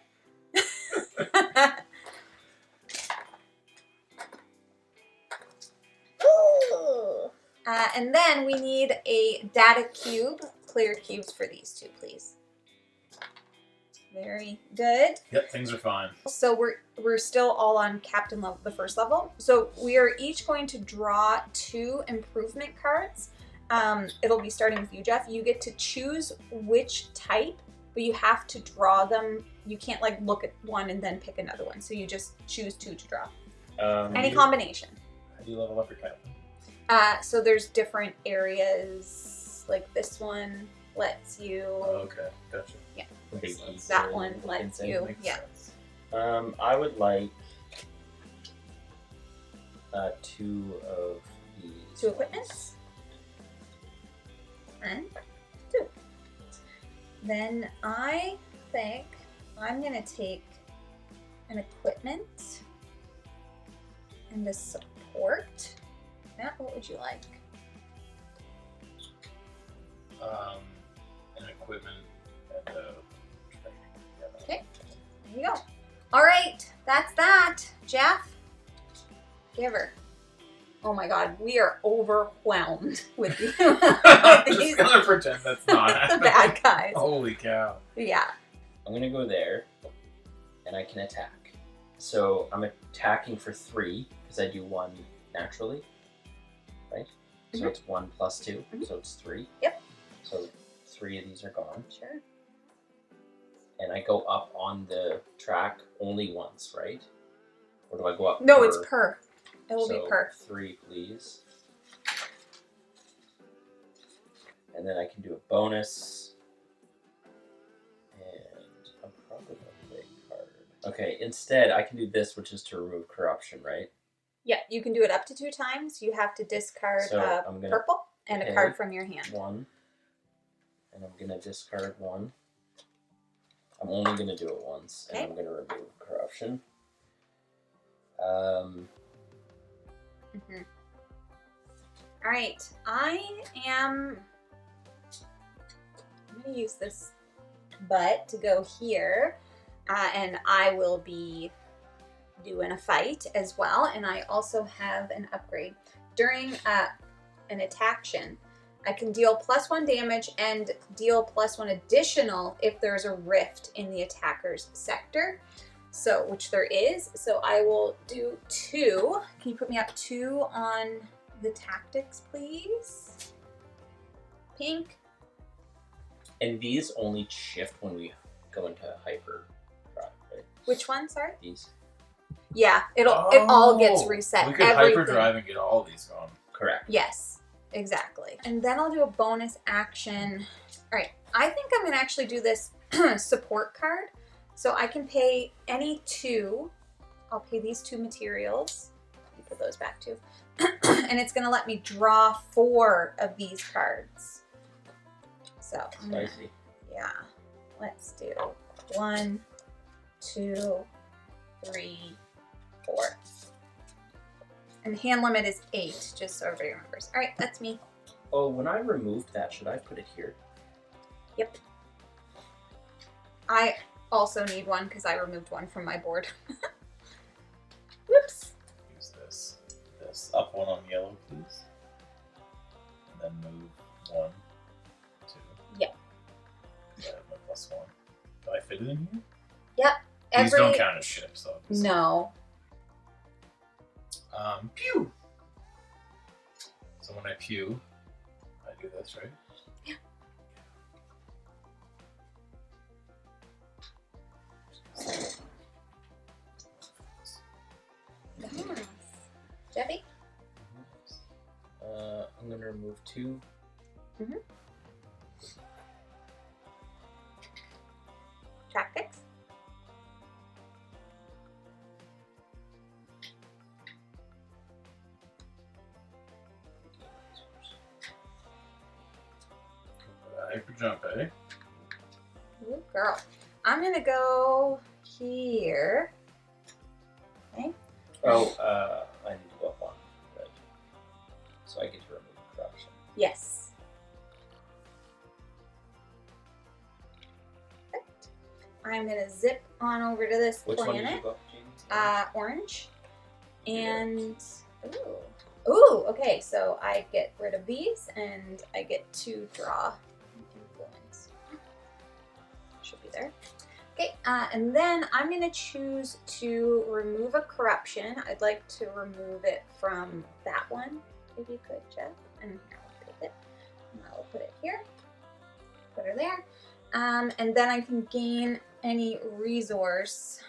[SPEAKER 2] And then we need a data cube. Clear cubes for these 2, please. Very good.
[SPEAKER 1] Yep, things are fine.
[SPEAKER 2] So we're still all on captain level, the first level. So we are each going to draw 2 improvement cards. It'll be starting with you, Jeff. You get to choose which type, but you have to draw them. You can't like look at one and then pick another one. So you just choose 2 to draw. Any combination.
[SPEAKER 1] How do you level up your captain?
[SPEAKER 2] So there's different areas. Like this one lets you.
[SPEAKER 1] Oh, okay, gotcha.
[SPEAKER 2] Yeah.
[SPEAKER 3] Big
[SPEAKER 2] So
[SPEAKER 3] easy.
[SPEAKER 2] that one lets you.
[SPEAKER 1] Makes
[SPEAKER 2] Yeah.
[SPEAKER 1] sense.
[SPEAKER 3] I would like 2 of these.
[SPEAKER 2] 2 equipments. And 2. Then I think I'm gonna take an equipment and a support. Matt, what would you like?
[SPEAKER 1] An equipment and a training. Yeah,
[SPEAKER 2] Okay, there you go. All right, that's that. Jeff, give her. Oh my God, we are overwhelmed with you.
[SPEAKER 1] I'm
[SPEAKER 2] These
[SPEAKER 1] just gonna pretend that's not
[SPEAKER 2] the
[SPEAKER 1] happening.
[SPEAKER 2] bad guys.
[SPEAKER 1] Holy cow.
[SPEAKER 2] Yeah.
[SPEAKER 3] I'm gonna go there, and I can attack. So I'm attacking for 3 because I do 1 naturally, right? So
[SPEAKER 2] Mhm.
[SPEAKER 3] it's 1 plus 2,
[SPEAKER 2] Mhm.
[SPEAKER 3] so it's 3.
[SPEAKER 2] Yep.
[SPEAKER 3] So 3 of these are gone,
[SPEAKER 2] Sure.
[SPEAKER 3] and I go up on the track only once, right? Or do I go up?
[SPEAKER 2] No,
[SPEAKER 3] per?
[SPEAKER 2] it's per. It will be per.
[SPEAKER 3] 3, please. And then I can do a bonus. And I'm probably going to play a card. Okay, instead I can do this, which is to remove corruption, right?
[SPEAKER 2] Yeah, you can do it up to 2 times. You have to discard
[SPEAKER 3] So I'm gonna
[SPEAKER 2] purple and a
[SPEAKER 3] pay
[SPEAKER 2] card from your hand.
[SPEAKER 3] 1, and I'm gonna discard 1. I'm only gonna do it once, and
[SPEAKER 2] Okay.
[SPEAKER 3] I'm gonna remove corruption.
[SPEAKER 2] All right, I'm gonna use this butt to go here, and I will be doing a fight as well. And I also have an upgrade. During an attack action, I can deal +1 damage and deal +1 additional if there's a rift in the attacker's sector. So, which there is. So I will do 2. Can you put me up 2 on the tactics, please? Pink.
[SPEAKER 3] And these only shift when we go into hyper drive, right?
[SPEAKER 2] Which one, sorry?
[SPEAKER 3] These.
[SPEAKER 2] Yeah, it all gets reset.
[SPEAKER 1] We could
[SPEAKER 2] Everything.
[SPEAKER 1] hyperdrive and get all these gone.
[SPEAKER 3] Correct.
[SPEAKER 2] Yes, exactly. And then I'll do a bonus action. All right, I think I'm gonna actually do this support card. So I can pay any 2. I'll pay these 2 materials. Let me put those back too. And it's gonna let me draw 4 of these cards. So I'm gonna,
[SPEAKER 3] Spicy.
[SPEAKER 2] yeah, let's do 1, 2, 3, 4. And hand limit is 8, just so everybody remembers. All right, that's me.
[SPEAKER 3] Oh, when I removed that, should I put it here?
[SPEAKER 2] Yep. I also need one because I removed one from my board. Whoops.
[SPEAKER 1] Use this. This. Up 1 on yellow, please. And then move 1, 2.
[SPEAKER 2] Yep.
[SPEAKER 1] I have my +1. Do I fit it in here?
[SPEAKER 2] Yep.
[SPEAKER 1] These don't count as ships, obviously.
[SPEAKER 2] No.
[SPEAKER 1] Pew! So when I pew, I do this, right?
[SPEAKER 2] Yeah. Yes. Jeffy?
[SPEAKER 3] I'm gonna remove 2.
[SPEAKER 2] Tactics?
[SPEAKER 1] Hyper jump, eh?
[SPEAKER 2] Ooh, girl. I'm gonna go here. Okay.
[SPEAKER 3] Oh, I need to go up 1. Right. So I get to remove corruption.
[SPEAKER 2] Yes. Perfect. I'm gonna zip on over to this
[SPEAKER 3] Which one did you
[SPEAKER 2] planet.
[SPEAKER 3] go up, Jamie?
[SPEAKER 2] Orange. And ooh, okay, so I get rid of these and I get to draw influence. Should be there. Okay, and then I'm gonna choose to remove a corruption. I'd like to remove it from that one, if you could, Jeff. And here, I'll take it. And I'll put it here. Put her there. And then I can gain any resource.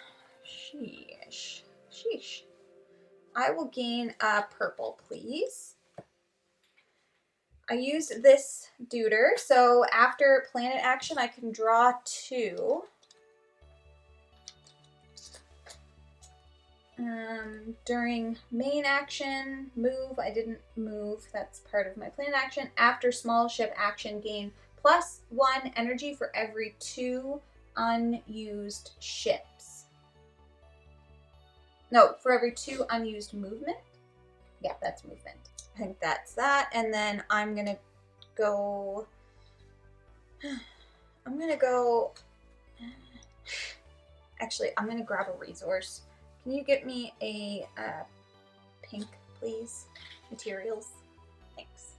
[SPEAKER 2] Sheesh. Sheesh. I will gain a purple, please. I use this deuter, so after planet action, I can draw 2. During main action, move. I didn't move. That's part of my planet action. After small ship action, gain +1 energy for every 2 unused ships. No, for every 2 unused movement. Yeah, that's movement. I think that's that. And then I'm gonna go. Actually, I'm gonna grab a resource. Can you get me a pink, please? Materials. Thanks.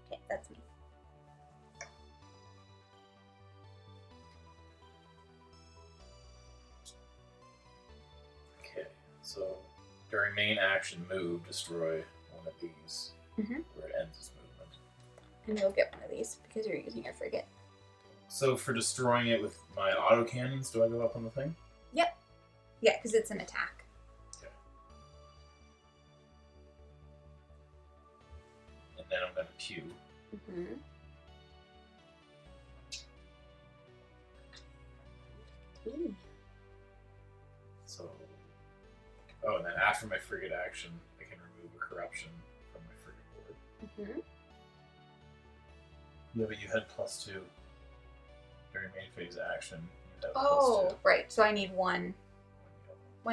[SPEAKER 2] Okay, that's me.
[SPEAKER 1] Okay, so during main action, move, destroy one of these where it ends its movement.
[SPEAKER 2] And you'll get one of these because you're using your frigate.
[SPEAKER 1] So for destroying it with my auto cannons, do I go up on the thing?
[SPEAKER 2] Yep. Yeah, because it's an attack.
[SPEAKER 1] Okay. And then I'm going to pew.
[SPEAKER 2] Ooh.
[SPEAKER 1] So, oh, and then after my frigate action, I can remove a corruption from my frigate board.
[SPEAKER 2] Mm-hmm.
[SPEAKER 1] Yeah, but you had +2 during main phase action. You'd have
[SPEAKER 2] Oh,
[SPEAKER 1] +2.
[SPEAKER 2] right. So I need one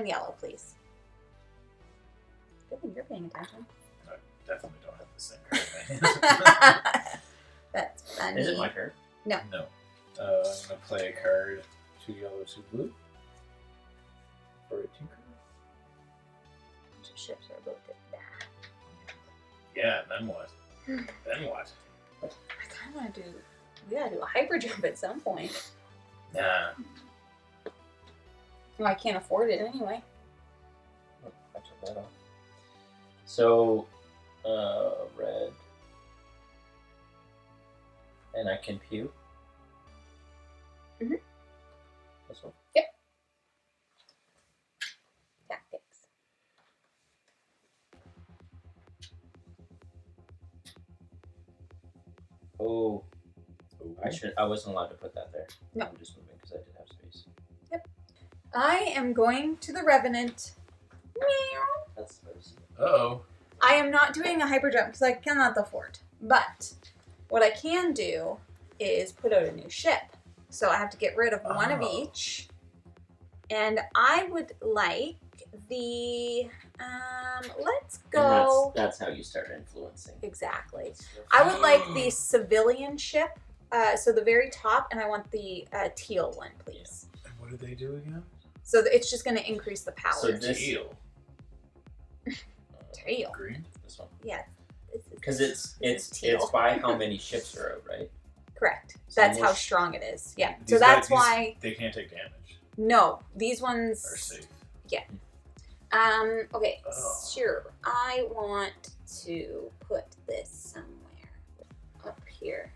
[SPEAKER 2] yellow, please. Good thing you're paying attention.
[SPEAKER 1] I definitely don't have the same card in my hand.
[SPEAKER 2] That's funny.
[SPEAKER 3] Is it my turn?
[SPEAKER 2] No.
[SPEAKER 1] No. I'm gonna play a card. 2 yellow, 2 blue. For a tinker.
[SPEAKER 2] Two ships are both at that.
[SPEAKER 1] Yeah, then what? Then what?
[SPEAKER 2] I kind of want to do. We gotta do a hyper jump at some point.
[SPEAKER 1] Nah.
[SPEAKER 2] Well, I can't afford it anyway.
[SPEAKER 3] Oh, I took that off. So, red. And I can pew.
[SPEAKER 2] Mm-hmm.
[SPEAKER 3] This one?
[SPEAKER 2] Yep. Tactics.
[SPEAKER 3] Oh, I wasn't allowed to put that there.
[SPEAKER 2] No.
[SPEAKER 3] I'm just moving because I did have space.
[SPEAKER 2] Yep. I am going to the Revenant. Meow.
[SPEAKER 3] That's spicy.
[SPEAKER 1] Uh-oh.
[SPEAKER 2] I am not doing a hyper jump because I cannot afford. But what I can do is put out a new ship. So I have to get rid of one of each. And I would like the let's go.
[SPEAKER 3] And that's how you start influencing.
[SPEAKER 2] Exactly. I would like the civilian ship. So the very top, and I want the teal one, please.
[SPEAKER 1] And what do they do again?
[SPEAKER 2] So it's just going to increase the power.
[SPEAKER 3] So this-
[SPEAKER 1] Teal.
[SPEAKER 2] Teal.
[SPEAKER 1] Green?
[SPEAKER 3] This one.
[SPEAKER 2] Yeah.
[SPEAKER 3] Because it's
[SPEAKER 2] teal.
[SPEAKER 3] by how many ships are out, right?
[SPEAKER 2] Correct.
[SPEAKER 3] So
[SPEAKER 2] That's how
[SPEAKER 3] most-
[SPEAKER 2] strong it is. Yeah.
[SPEAKER 1] These
[SPEAKER 2] So that's
[SPEAKER 1] guys-
[SPEAKER 2] why.
[SPEAKER 1] They can't take damage.
[SPEAKER 2] No, these ones
[SPEAKER 1] Are safe.
[SPEAKER 2] Okay,
[SPEAKER 1] Oh.
[SPEAKER 2] sure. I want to put this somewhere up here.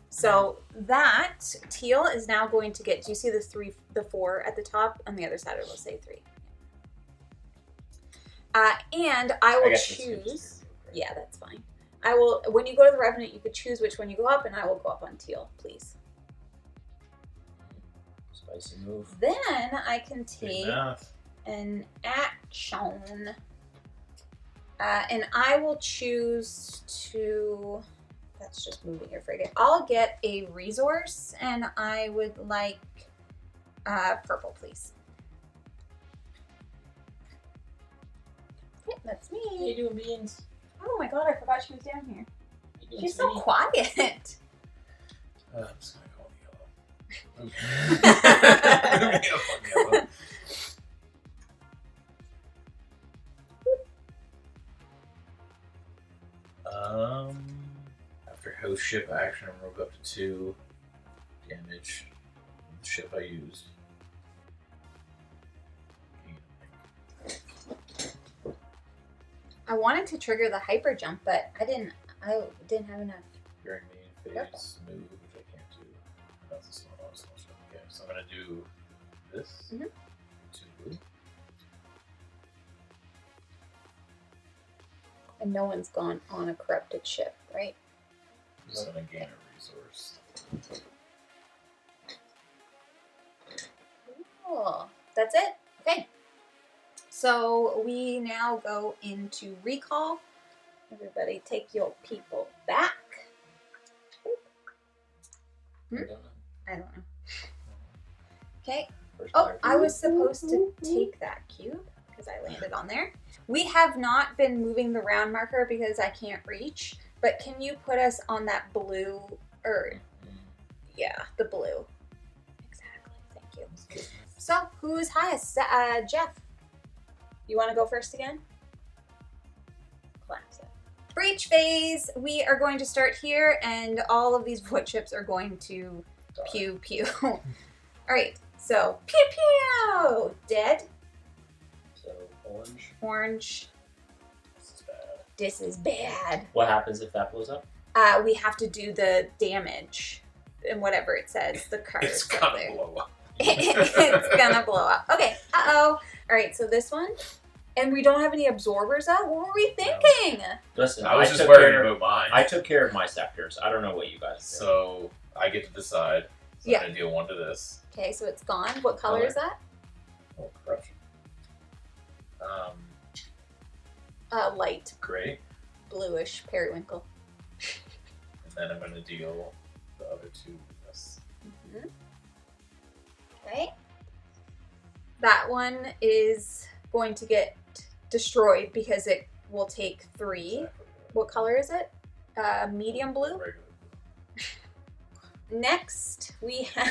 [SPEAKER 2] So that teal is now going to get, do you see the 4 at the top? On the other side it will say 3. And I will
[SPEAKER 3] guess it's good to
[SPEAKER 2] choose,
[SPEAKER 3] do, right?
[SPEAKER 2] yeah, that's fine. I will, when you go to the Revenant, you could choose which one you go up, and I will go up on teal, please.
[SPEAKER 3] Spicy move.
[SPEAKER 2] Then I can
[SPEAKER 1] Big
[SPEAKER 2] take
[SPEAKER 1] math.
[SPEAKER 2] an action. And I will choose to, that's just moving your frigate. I'll get a resource, and I would like purple, please. Yep, that's
[SPEAKER 3] What are you
[SPEAKER 2] me.
[SPEAKER 3] doing, Beans?
[SPEAKER 2] Oh my god, I forgot she was down here.
[SPEAKER 3] You doing,
[SPEAKER 2] She's so
[SPEAKER 3] sweetie?
[SPEAKER 2] quiet.
[SPEAKER 1] I'm just gonna call it yellow. After host ship action, remove up to 2 damage from the ship I used.
[SPEAKER 2] I wanted to trigger the hyper jump, but I didn't have enough.
[SPEAKER 1] During main phase move, which I can't do. That's a small ship. Okay, so I'm gonna do this.
[SPEAKER 2] Mhm.
[SPEAKER 1] 2 blue.
[SPEAKER 2] And no one's gone on a corrupted ship, right?
[SPEAKER 1] I'm just gonna gain a resource.
[SPEAKER 2] Cool. That's it? Okay. So we now go into recall. Everybody take your people back.
[SPEAKER 3] I don't know.
[SPEAKER 2] I don't know. Okay.
[SPEAKER 3] First
[SPEAKER 2] Oh,
[SPEAKER 3] card.
[SPEAKER 2] I was supposed to take that cube because I landed on there. We have not been moving the round marker because I can't reach, but can you put us on that blue, or yeah, the blue. Exactly, thank you. So, who's highest? Jeff. You want to go first again? Classic. Breach phase. We are going to start here, and all of these wood chips are going to pew pew. All right. So pew pew. Dead.
[SPEAKER 3] So orange.
[SPEAKER 2] Orange.
[SPEAKER 1] This is bad.
[SPEAKER 2] This is bad.
[SPEAKER 3] What happens if that blows up?
[SPEAKER 2] We have to do the damage and whatever it says. The card
[SPEAKER 1] It's
[SPEAKER 2] is up
[SPEAKER 1] gonna
[SPEAKER 2] there.
[SPEAKER 1] blow up.
[SPEAKER 2] It's gonna blow up. Okay. Uh-oh. All right. So this one. And we don't have any absorbers out? What were we thinking?
[SPEAKER 3] Listen,
[SPEAKER 1] I was just
[SPEAKER 3] took
[SPEAKER 1] worried
[SPEAKER 3] care-
[SPEAKER 1] about mine.
[SPEAKER 3] I took care of my sectors. I don't know what you guys did.
[SPEAKER 1] So I get to decide. So
[SPEAKER 2] Yeah.
[SPEAKER 1] I'm gonna deal 1 to this.
[SPEAKER 2] Okay, so it's gone. What color is that?
[SPEAKER 1] Oh, corruption.
[SPEAKER 2] Light
[SPEAKER 1] gray.
[SPEAKER 2] bluish periwinkle.
[SPEAKER 1] And then I'm going to deal the other 2 with this.
[SPEAKER 2] Okay. That one is going to get destroyed because it will take 3.
[SPEAKER 1] Exactly.
[SPEAKER 2] What color is it? Medium blue.
[SPEAKER 1] Regular blue.
[SPEAKER 2] Next, we have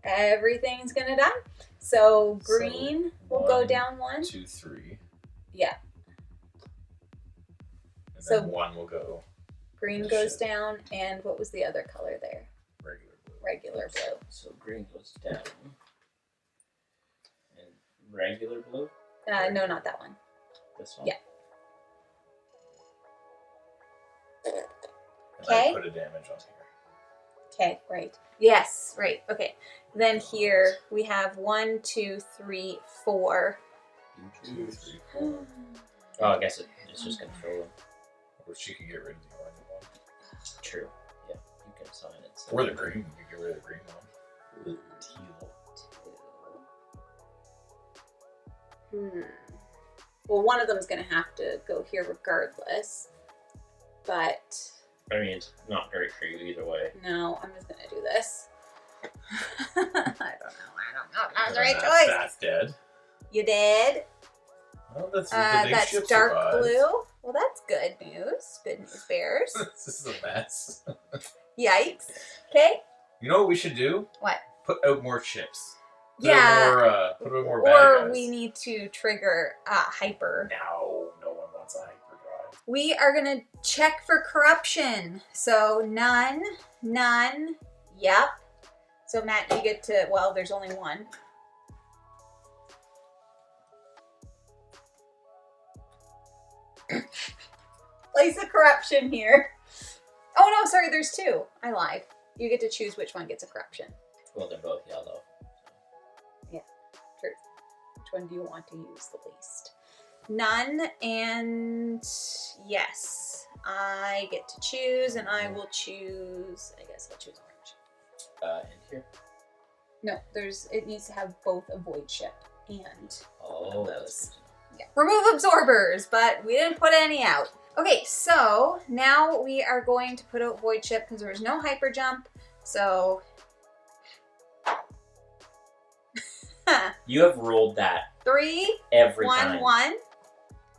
[SPEAKER 2] everything's gonna die. So green will go down 1.
[SPEAKER 1] 2, 3.
[SPEAKER 2] Yeah.
[SPEAKER 1] And
[SPEAKER 2] So
[SPEAKER 1] then 1 will go.
[SPEAKER 2] Green goes down, and what was the other color there?
[SPEAKER 1] Regular blue.
[SPEAKER 2] Regular blue.
[SPEAKER 3] So green goes down. And regular blue?
[SPEAKER 2] No, not that one.
[SPEAKER 3] This one?
[SPEAKER 2] Yeah.
[SPEAKER 1] And
[SPEAKER 2] Okay.
[SPEAKER 1] I put a damage on here.
[SPEAKER 2] Okay, right. Yes, right. Okay. Then here we have 1, 2, 3, 4.
[SPEAKER 1] 2, 3, 4.
[SPEAKER 3] Oh, I guess it's just going to fill them.
[SPEAKER 1] Or she can get rid of the orange one.
[SPEAKER 3] True. Yeah, you can assign it. So.
[SPEAKER 1] Or the green. You can get rid of the green one. Teal.
[SPEAKER 2] Well, one of them is going to have to go here regardless. But
[SPEAKER 3] I mean, it's not great for you either way.
[SPEAKER 2] no, I'm just going to do this. I don't know. That was the
[SPEAKER 1] And
[SPEAKER 2] right
[SPEAKER 1] that's
[SPEAKER 2] choice.
[SPEAKER 1] That's dead.
[SPEAKER 2] You did.
[SPEAKER 1] Well, that's the big
[SPEAKER 2] That's
[SPEAKER 1] ship
[SPEAKER 2] dark
[SPEAKER 1] survived.
[SPEAKER 2] blue. Well, that's good news. Good news, bears.
[SPEAKER 1] This is a mess.
[SPEAKER 2] Yikes. Okay.
[SPEAKER 1] You know what we should do?
[SPEAKER 2] What?
[SPEAKER 1] Put out more chips.
[SPEAKER 2] Yeah.
[SPEAKER 1] Put out more bad
[SPEAKER 2] Or
[SPEAKER 1] guys.
[SPEAKER 2] we need to trigger hyper.
[SPEAKER 1] No one wants a hyperdrive.
[SPEAKER 2] We are going to check for corruption. So none, none, yep. So Matt, you get to, well, there's only 1. Place a corruption here. Oh no, sorry, there's 2. I lied. You get to choose which one gets a corruption.
[SPEAKER 3] Well, they're both yellow.
[SPEAKER 2] Yeah, true. Which one do you want to use the least? None and yes. I get to choose and I will choose, I guess I'll choose orange.
[SPEAKER 3] In here.
[SPEAKER 2] No, it needs to have both a void ship and
[SPEAKER 3] Oh,
[SPEAKER 2] those.
[SPEAKER 3] that's good to know.
[SPEAKER 2] Yeah. Remove absorbers, but we didn't put any out. Okay, so now we are going to put out void ship because there was no hyper jump. So
[SPEAKER 3] You have rolled that
[SPEAKER 2] 3,
[SPEAKER 3] every
[SPEAKER 2] 1,
[SPEAKER 3] time.
[SPEAKER 2] 1.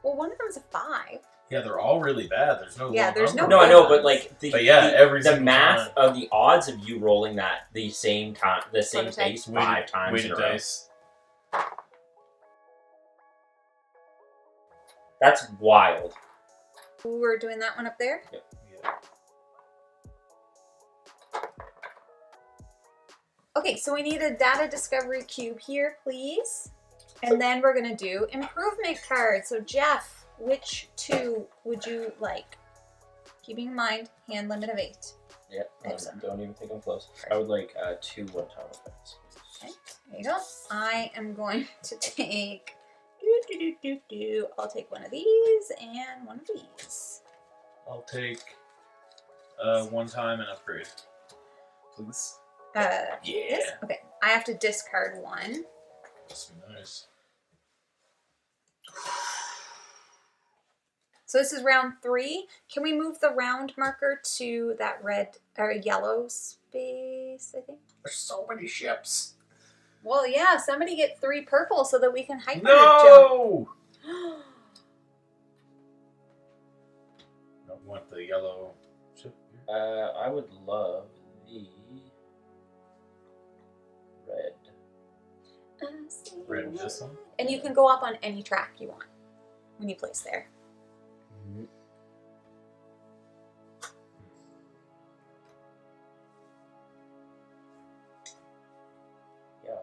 [SPEAKER 2] Well, one of them's a 5.
[SPEAKER 1] Yeah, they're all really bad. There's no.
[SPEAKER 2] Yeah,
[SPEAKER 1] low
[SPEAKER 2] there's
[SPEAKER 1] number.
[SPEAKER 3] No, I know, but like
[SPEAKER 1] But yeah, every
[SPEAKER 3] the
[SPEAKER 1] single
[SPEAKER 3] math
[SPEAKER 1] time.
[SPEAKER 3] of the odds of you rolling that the same time, the same
[SPEAKER 2] Prototype.
[SPEAKER 3] face 5 times in a
[SPEAKER 1] Weighted
[SPEAKER 3] row.
[SPEAKER 1] dice.
[SPEAKER 3] That's wild.
[SPEAKER 2] We're doing that one up there.
[SPEAKER 1] Yeah.
[SPEAKER 2] Okay, so we need a data discovery cube here, please. And then we're gonna do improvement cards. So Jeff, which 2 would you like? Keeping in mind, hand limit of 8.
[SPEAKER 3] Yep.
[SPEAKER 2] Excellent.
[SPEAKER 3] Don't even think I'm close. I would like 2 one-time effects.
[SPEAKER 2] Okay, there you go. I am going to take, I'll take one of these and one of these.
[SPEAKER 1] I'll take one time and upgrade, please.
[SPEAKER 2] This?
[SPEAKER 1] Yeah.
[SPEAKER 2] Okay, I have to discard 1.
[SPEAKER 1] Must be nice.
[SPEAKER 2] So this is round 3. Can we move the round marker to that red or yellow space, I think?
[SPEAKER 1] There's so many ships.
[SPEAKER 2] Well, yeah, somebody get 3 purple so that we can hyper jump.
[SPEAKER 1] No! I want the yellow ship here.
[SPEAKER 3] I would love the red.
[SPEAKER 1] Red this one?
[SPEAKER 2] And you can go up on any track you want when you place there.
[SPEAKER 3] Yeah.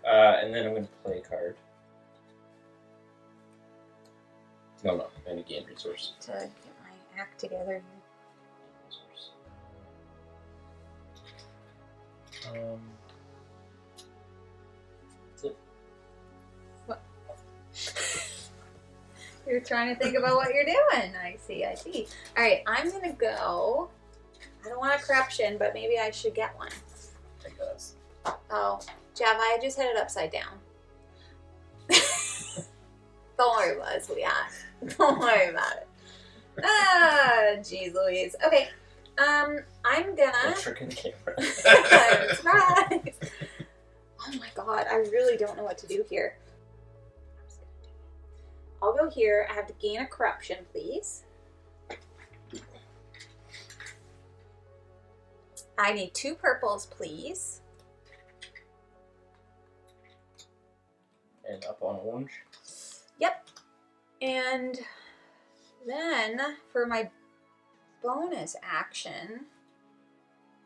[SPEAKER 3] And then I'm going to play a card. No, and a game resource.
[SPEAKER 2] To get my act together.
[SPEAKER 3] Resource. That's it.
[SPEAKER 2] You're trying to think about what you're doing. I see. All right, I'm going to go. I don't want a corruption, but maybe I should get one.
[SPEAKER 1] I guess.
[SPEAKER 2] Oh, Java, I just had it upside down. Don't worry about it, sweetheart. Don't worry about it. Ah, jeez Louise. Okay, I'm gonna...
[SPEAKER 3] Trick in the camera.
[SPEAKER 2] Surprise! Oh my god, I really don't know what to do here. I'll go here. I have to gain a corruption, please. I need 2 purples, please.
[SPEAKER 3] And up on orange.
[SPEAKER 2] Yep. And then for my bonus action,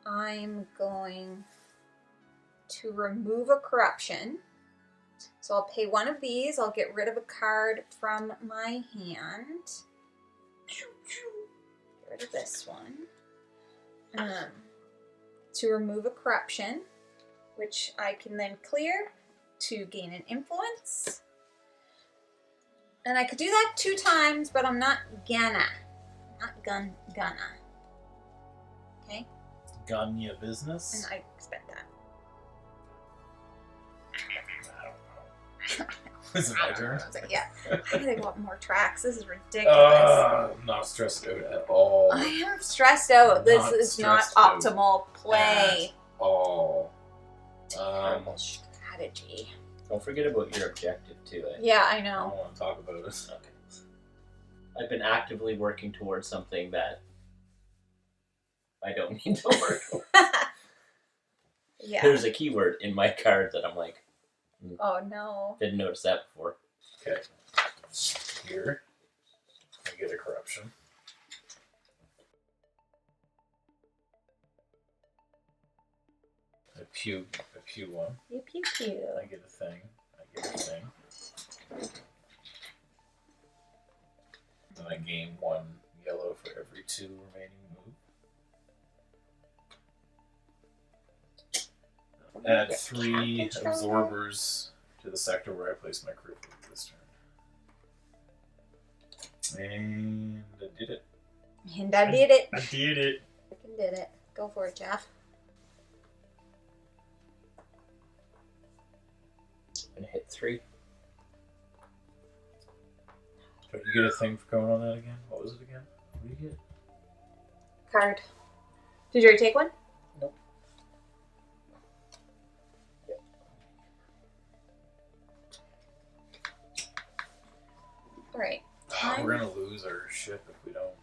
[SPEAKER 2] I'm going to remove a corruption. So I'll pay 1 of these. I'll get rid of a card from my hand. Get rid of this one. To remove a corruption, which I can then clear to gain an influence. And I could do that 2 times, but I'm not gonna. Gonna. Okay?
[SPEAKER 1] Gun your business?
[SPEAKER 2] And I expect that.
[SPEAKER 1] I don't know. Is it my turn?
[SPEAKER 2] Yeah. I gotta go up more tracks. This is ridiculous.
[SPEAKER 1] I'm not stressed out at all.
[SPEAKER 2] I am stressed out. This
[SPEAKER 1] Not
[SPEAKER 2] is not
[SPEAKER 1] stressed out
[SPEAKER 2] optimal play.
[SPEAKER 1] At all.
[SPEAKER 2] Terrible strategy.
[SPEAKER 3] Don't forget about your objective too.
[SPEAKER 2] Yeah, I
[SPEAKER 1] I
[SPEAKER 2] know.
[SPEAKER 1] don't want to talk about it.
[SPEAKER 3] Okay. I've been actively working towards something that I don't need to work towards.
[SPEAKER 2] Yeah.
[SPEAKER 3] There's a keyword in my card that I'm like,
[SPEAKER 2] Oh no.
[SPEAKER 3] didn't notice that before.
[SPEAKER 1] Okay. Here. I get a corruption. A pew one.
[SPEAKER 2] You pew pew.
[SPEAKER 1] I get a thing. Then I gain 1 yellow for every 2 remaining move. Add 3 absorbers to the sector where I place my crew for this turn. And I did it.
[SPEAKER 2] And I did it.
[SPEAKER 1] I did it.
[SPEAKER 2] Freaking did it. Go for it, Jeff.
[SPEAKER 3] I'm gonna hit 3.
[SPEAKER 1] Did you get a thing for going on that again? What was it again? What did you get?
[SPEAKER 2] Card. Did you already take one?
[SPEAKER 3] Nope. Yep.
[SPEAKER 2] Alright.
[SPEAKER 1] We're gonna lose our ship if we don't.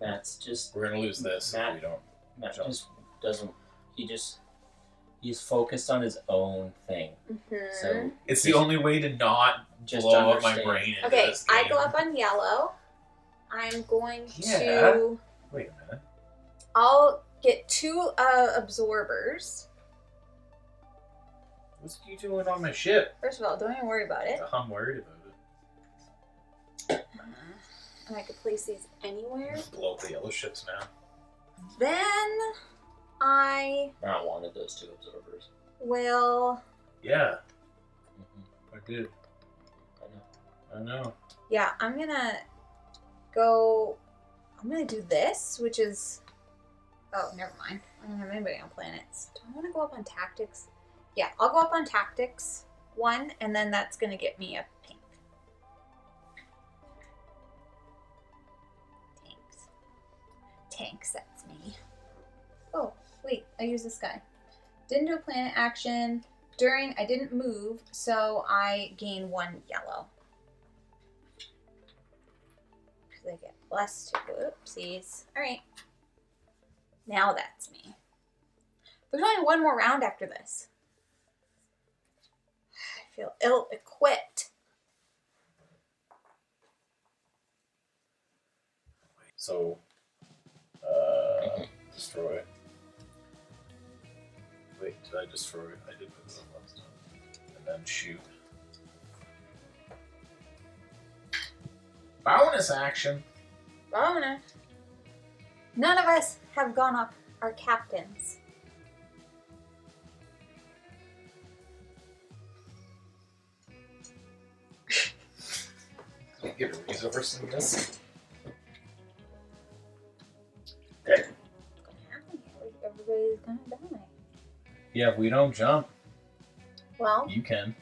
[SPEAKER 3] Matt's just
[SPEAKER 1] We're gonna lose this if we don't.
[SPEAKER 3] Matt
[SPEAKER 1] jump.
[SPEAKER 3] just doesn't. He's focused on his own thing. So
[SPEAKER 1] It's the only way to not
[SPEAKER 3] just
[SPEAKER 1] blow up my
[SPEAKER 3] understand.
[SPEAKER 1] brain into
[SPEAKER 2] Okay,
[SPEAKER 1] this
[SPEAKER 2] I
[SPEAKER 1] game.
[SPEAKER 2] go up on yellow. I'm going
[SPEAKER 1] Yeah.
[SPEAKER 2] to...
[SPEAKER 1] Wait a minute.
[SPEAKER 2] I'll get 2 absorbers.
[SPEAKER 1] What's you doing on my ship?
[SPEAKER 2] First of all, don't even worry about it.
[SPEAKER 1] I'm worried about it.
[SPEAKER 2] And I could place these anywhere.
[SPEAKER 1] Just blow up the yellow ships now.
[SPEAKER 2] Then I
[SPEAKER 3] I wanted those 2 absorbers.
[SPEAKER 2] will...
[SPEAKER 1] Yeah,
[SPEAKER 3] Mm-hmm.
[SPEAKER 1] I did. I know.
[SPEAKER 2] Yeah, I'm gonna go... I'm gonna do this, which is... Oh, never mind. I don't have anybody on planets. Do I want to go up on tactics? Yeah, I'll go up on tactics 1, and then that's gonna get me a pink. Tanks, that's me. Oh, wait, I used this guy. Didn't do a planet action. I didn't move, so I gain 1 yellow. Because I get +2. Oopsies. Alright. Now that's me. There's only 1 more round after this. I feel ill-equipped.
[SPEAKER 1] So, destroy. Wait, did I destroy? I did put this up last time. And then shoot. Bonus action!
[SPEAKER 2] Bonus. None of us have gone up our captains.
[SPEAKER 1] Can I get a resource in this? Yeah, if we don't jump,
[SPEAKER 2] Well,
[SPEAKER 1] you can.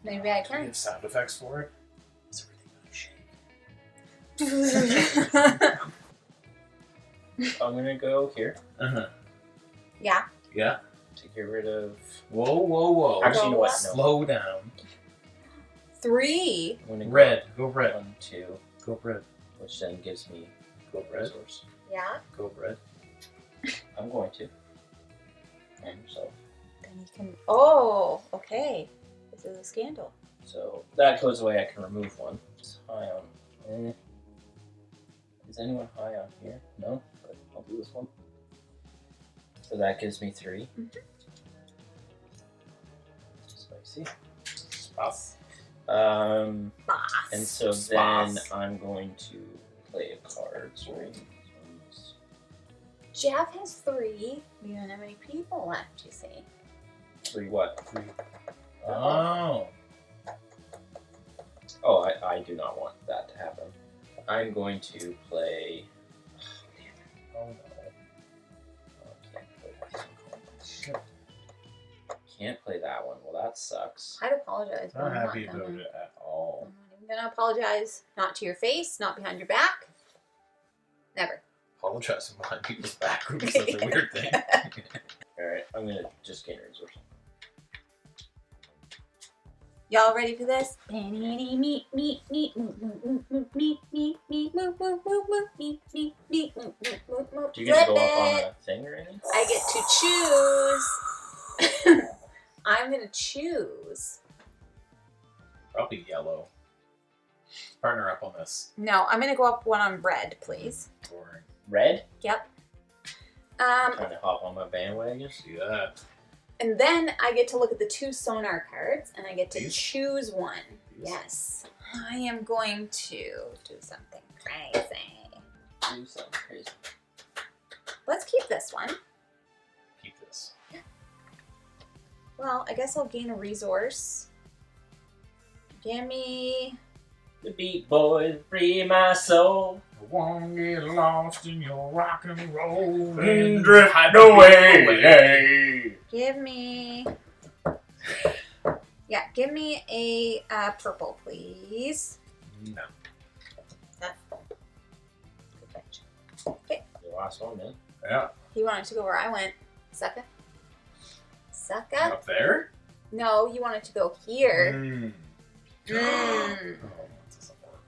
[SPEAKER 2] maybe I
[SPEAKER 1] Do we
[SPEAKER 2] can.
[SPEAKER 1] have sound effects for it?
[SPEAKER 3] Is everything gonna shake? I'm gonna go here
[SPEAKER 1] Uh-huh.
[SPEAKER 2] Yeah.
[SPEAKER 1] Yeah.
[SPEAKER 3] to get rid of.
[SPEAKER 1] Whoa, whoa, whoa.
[SPEAKER 3] Actually, you know what? No.
[SPEAKER 1] Slow down.
[SPEAKER 2] 3.
[SPEAKER 3] I'm gonna go
[SPEAKER 1] Red. Go red.
[SPEAKER 3] 1, 2,
[SPEAKER 1] Go red.
[SPEAKER 3] which then gives me
[SPEAKER 1] Go red.
[SPEAKER 3] resource.
[SPEAKER 2] Yeah.
[SPEAKER 1] Go red.
[SPEAKER 3] I'm going to. And yourself.
[SPEAKER 2] Then you can. Oh, okay. This is a scandal.
[SPEAKER 3] So that goes away. I can remove one. It's high on. Is anyone high on here? No? But I'll do this one. So that gives me 3. Spicy.
[SPEAKER 1] Spots.
[SPEAKER 2] Boss.
[SPEAKER 3] And so then I'm going to play a card. Sorry.
[SPEAKER 2] Jeff has 3. We don't have many people left, you see.
[SPEAKER 3] 3 what?
[SPEAKER 1] 3. Oh.
[SPEAKER 3] Oh, I do not want that to happen. I'm going to play.
[SPEAKER 1] Oh no.
[SPEAKER 3] Oh, I can't play that one. Shit. Can't play that one. Well, that sucks.
[SPEAKER 2] I'd apologize. But
[SPEAKER 1] Not
[SPEAKER 2] I'm
[SPEAKER 1] happy
[SPEAKER 2] not
[SPEAKER 1] about
[SPEAKER 2] gonna.
[SPEAKER 1] it at all.
[SPEAKER 2] I'm not even gonna apologize. Not to your face, not behind your back. Never.
[SPEAKER 1] Apologizing behind people's back would be such a weird thing.
[SPEAKER 3] Alright, I'm gonna just gain a resource.
[SPEAKER 2] Y'all ready for this? Do you
[SPEAKER 3] get to go up on a thing or anything?
[SPEAKER 2] I get to choose. I'm gonna choose.
[SPEAKER 1] Probably yellow. Partner up on this.
[SPEAKER 2] No, I'm gonna go up one on red, please.
[SPEAKER 1] Boring.
[SPEAKER 3] Red?
[SPEAKER 2] Yep.
[SPEAKER 3] Trying to hop on my bandwagon.
[SPEAKER 1] See that?
[SPEAKER 2] And then I get to look at the 2 sonar cards, and I get to
[SPEAKER 1] These?
[SPEAKER 2] choose one.
[SPEAKER 1] These?
[SPEAKER 2] Yes. I am going to do something crazy.
[SPEAKER 3] Do something crazy.
[SPEAKER 2] Let's keep this one.
[SPEAKER 1] Keep this.
[SPEAKER 2] Well, I guess I'll gain a resource. Gimme.
[SPEAKER 3] The Beat Boys free my soul.
[SPEAKER 1] I won't get lost in your rock and roll
[SPEAKER 3] And drift away.
[SPEAKER 2] Give me. Yeah, give me a purple, please.
[SPEAKER 1] No.
[SPEAKER 2] Okay.
[SPEAKER 3] The last one, man.
[SPEAKER 1] Yeah.
[SPEAKER 2] He wanted to go where I went. Sucker. Sucker?
[SPEAKER 1] Up there?
[SPEAKER 2] No, you wanted to go here.
[SPEAKER 1] Mm.
[SPEAKER 2] Mm.
[SPEAKER 1] Oh, that doesn't work.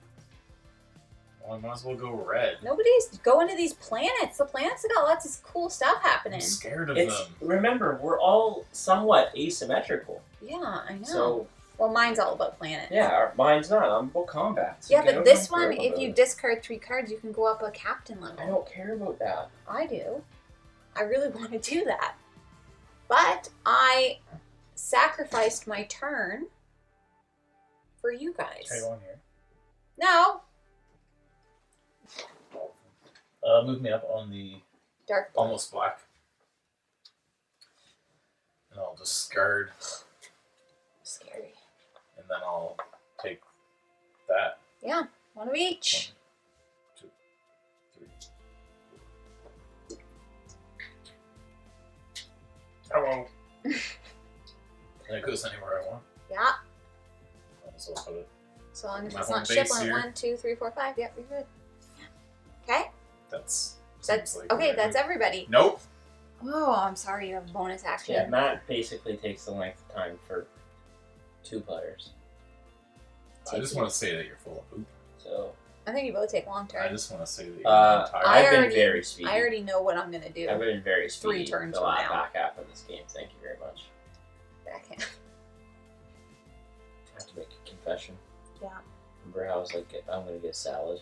[SPEAKER 1] Well, I might as well go red.
[SPEAKER 2] Nobody's going to these planets. The planets have got lots of cool stuff happening.
[SPEAKER 1] I'm scared of
[SPEAKER 3] It's
[SPEAKER 1] them.
[SPEAKER 3] remember, we're all somewhat asymmetrical.
[SPEAKER 2] Yeah, I know.
[SPEAKER 3] So
[SPEAKER 2] well, mine's all about planets.
[SPEAKER 3] yeah, mine's not. I'm about combat. So
[SPEAKER 2] Yeah,
[SPEAKER 3] get
[SPEAKER 2] but
[SPEAKER 3] out
[SPEAKER 2] this
[SPEAKER 3] my
[SPEAKER 2] one,
[SPEAKER 3] grill
[SPEAKER 2] if
[SPEAKER 3] about
[SPEAKER 2] you
[SPEAKER 3] it.
[SPEAKER 2] discard 3 cards, you can go up a captain level.
[SPEAKER 3] I don't care about that.
[SPEAKER 2] I do. I really want to do that. But I sacrificed my turn for you guys.
[SPEAKER 1] Okay, one here.
[SPEAKER 2] No.
[SPEAKER 1] Move me up on the
[SPEAKER 2] Dark blue.
[SPEAKER 1] almost black. And I'll discard,
[SPEAKER 2] Scary.
[SPEAKER 1] and then I'll take that.
[SPEAKER 2] Yeah, one of each.
[SPEAKER 1] 1, 2, 3. Hello. And it goes anywhere I want.
[SPEAKER 2] Yeah.
[SPEAKER 1] Might as well put it.
[SPEAKER 2] So long as
[SPEAKER 1] My
[SPEAKER 2] it's
[SPEAKER 1] home
[SPEAKER 2] not
[SPEAKER 1] base
[SPEAKER 2] ship on
[SPEAKER 1] here.
[SPEAKER 2] 1, 2, 3, 4, 5. Yep, you're good. Okay.
[SPEAKER 1] That's
[SPEAKER 2] That's
[SPEAKER 1] like
[SPEAKER 2] okay.
[SPEAKER 1] what I
[SPEAKER 2] That's
[SPEAKER 1] do.
[SPEAKER 2] everybody.
[SPEAKER 1] Nope.
[SPEAKER 2] Oh, I'm sorry. You have a bonus action.
[SPEAKER 3] Yeah, Matt basically takes the length of time for 2 players.
[SPEAKER 1] I just want to say that you're full of poop.
[SPEAKER 3] So
[SPEAKER 2] I think you both take long
[SPEAKER 1] I
[SPEAKER 2] turns.
[SPEAKER 1] just want to say that you're
[SPEAKER 3] I've
[SPEAKER 1] tired.
[SPEAKER 3] been
[SPEAKER 2] already-
[SPEAKER 3] very speedy.
[SPEAKER 2] I already know what I'm gonna do.
[SPEAKER 3] I've been very
[SPEAKER 2] 3
[SPEAKER 3] speedy
[SPEAKER 2] turns
[SPEAKER 3] the
[SPEAKER 2] from
[SPEAKER 3] last
[SPEAKER 2] now.
[SPEAKER 3] back half of this game. Thank you very much.
[SPEAKER 2] Backhand.
[SPEAKER 3] I have to make a confession.
[SPEAKER 2] Yeah.
[SPEAKER 3] Remember how I was like, I'm gonna get a salad.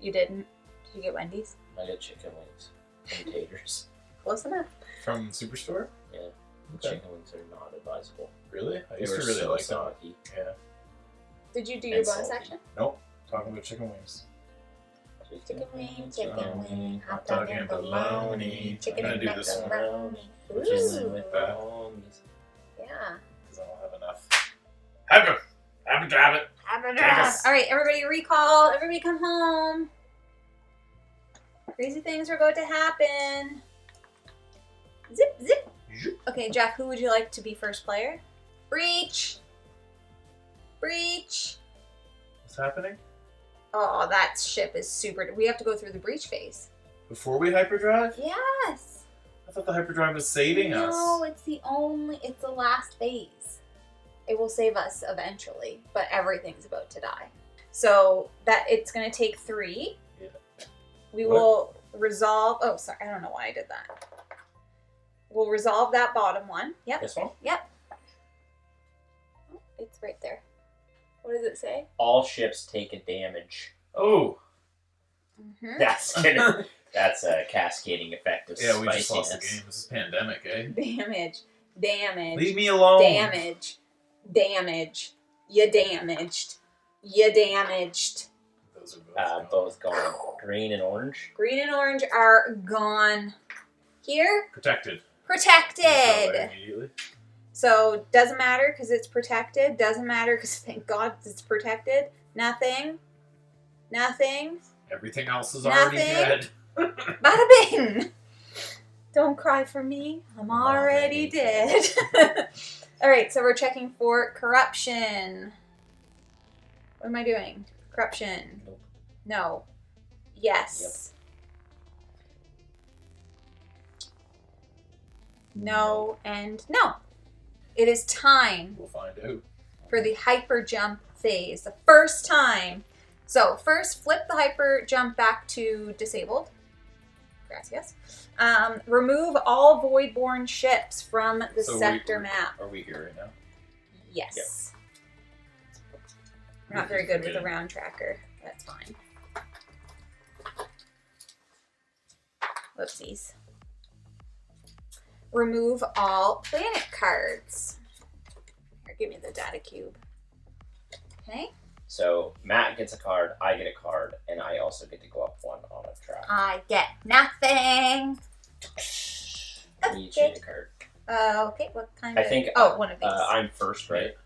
[SPEAKER 2] You didn't. Did you get Wendy's?
[SPEAKER 3] I got chicken wings and taters.
[SPEAKER 2] Close enough.
[SPEAKER 1] From Superstore?
[SPEAKER 3] Yeah,
[SPEAKER 1] Okay.
[SPEAKER 3] chicken wings are not advisable.
[SPEAKER 1] Really? I
[SPEAKER 3] They
[SPEAKER 1] used
[SPEAKER 3] were
[SPEAKER 1] to really
[SPEAKER 3] so
[SPEAKER 1] like them.
[SPEAKER 3] soggy.
[SPEAKER 1] Yeah.
[SPEAKER 2] Did you do your
[SPEAKER 3] And
[SPEAKER 2] bonus
[SPEAKER 3] salty.
[SPEAKER 2] action?
[SPEAKER 1] Nope. Talking about chicken wings.
[SPEAKER 2] Chicken wing, hot
[SPEAKER 1] dog and bologna.
[SPEAKER 2] chicken
[SPEAKER 1] I'm
[SPEAKER 2] and
[SPEAKER 1] gonna do this one.
[SPEAKER 2] macaroni.
[SPEAKER 3] Which is
[SPEAKER 2] Ooh.
[SPEAKER 3] with
[SPEAKER 1] that.
[SPEAKER 2] Yeah.
[SPEAKER 1] Because I don't have enough. Have a grab it.
[SPEAKER 2] All right, everybody recall. Everybody come home. Crazy things are about to happen. Zip, zip.
[SPEAKER 1] Zoop.
[SPEAKER 2] Okay, Jeff, who would you like to be first player? Breach! Breach!
[SPEAKER 1] What's happening?
[SPEAKER 2] Oh, that ship is super... We have to go through the breach phase.
[SPEAKER 1] Before we hyperdrive?
[SPEAKER 2] Yes!
[SPEAKER 1] I thought the hyperdrive was saving us.
[SPEAKER 2] No, it's the last phase. It will save us eventually, but everything's about to die. So that it's going to take 3.
[SPEAKER 1] Yeah.
[SPEAKER 2] We will resolve... Oh, sorry. I don't know why I did that. We'll resolve that bottom one. Yep.
[SPEAKER 3] This one?
[SPEAKER 2] Yep. Oh, it's right there. What does it say?
[SPEAKER 3] All ships take a damage.
[SPEAKER 1] Oh.
[SPEAKER 2] Mm-hmm.
[SPEAKER 3] That's a cascading effect of
[SPEAKER 1] Yeah, we
[SPEAKER 3] spiciness.
[SPEAKER 1] just lost the game. This is pandemic, eh?
[SPEAKER 2] Damage. Damage.
[SPEAKER 1] Leave me alone.
[SPEAKER 2] Damage. Damage. You damaged. You damaged.
[SPEAKER 1] Those are
[SPEAKER 3] Both gone. Green and orange.
[SPEAKER 2] Green and orange are gone. Here?
[SPEAKER 1] protected.
[SPEAKER 2] Protected.
[SPEAKER 1] Immediately.
[SPEAKER 2] So, doesn't matter because it's protected. Doesn't matter because thank God it's protected. Nothing. Nothing.
[SPEAKER 1] Everything else is already dead.
[SPEAKER 2] Bada bing! Don't cry for me. I'm already dead. Alright, so we're checking for corruption. What am I doing? Corruption.
[SPEAKER 3] Nope.
[SPEAKER 2] No. Yes. Yep. No and no. It is time
[SPEAKER 1] We'll find out.
[SPEAKER 2] for the hyper jump phase. The first time. So first, flip the hyper jump back to disabled. Gracias. Remove all voidborn ships from the sector map.
[SPEAKER 1] Are we here right now?
[SPEAKER 2] Yes. We're not very good with a round tracker. That's fine. Whoopsies. Remove all planet cards. Here, give me the data cube. Okay.
[SPEAKER 3] So Matt gets a card, I get a card, and I also get to go up 1 on a track.
[SPEAKER 2] I get nothing.
[SPEAKER 3] You choose a card.
[SPEAKER 2] Okay, what kind
[SPEAKER 3] I
[SPEAKER 2] of...
[SPEAKER 3] think
[SPEAKER 2] one of these.
[SPEAKER 3] I'm first, right?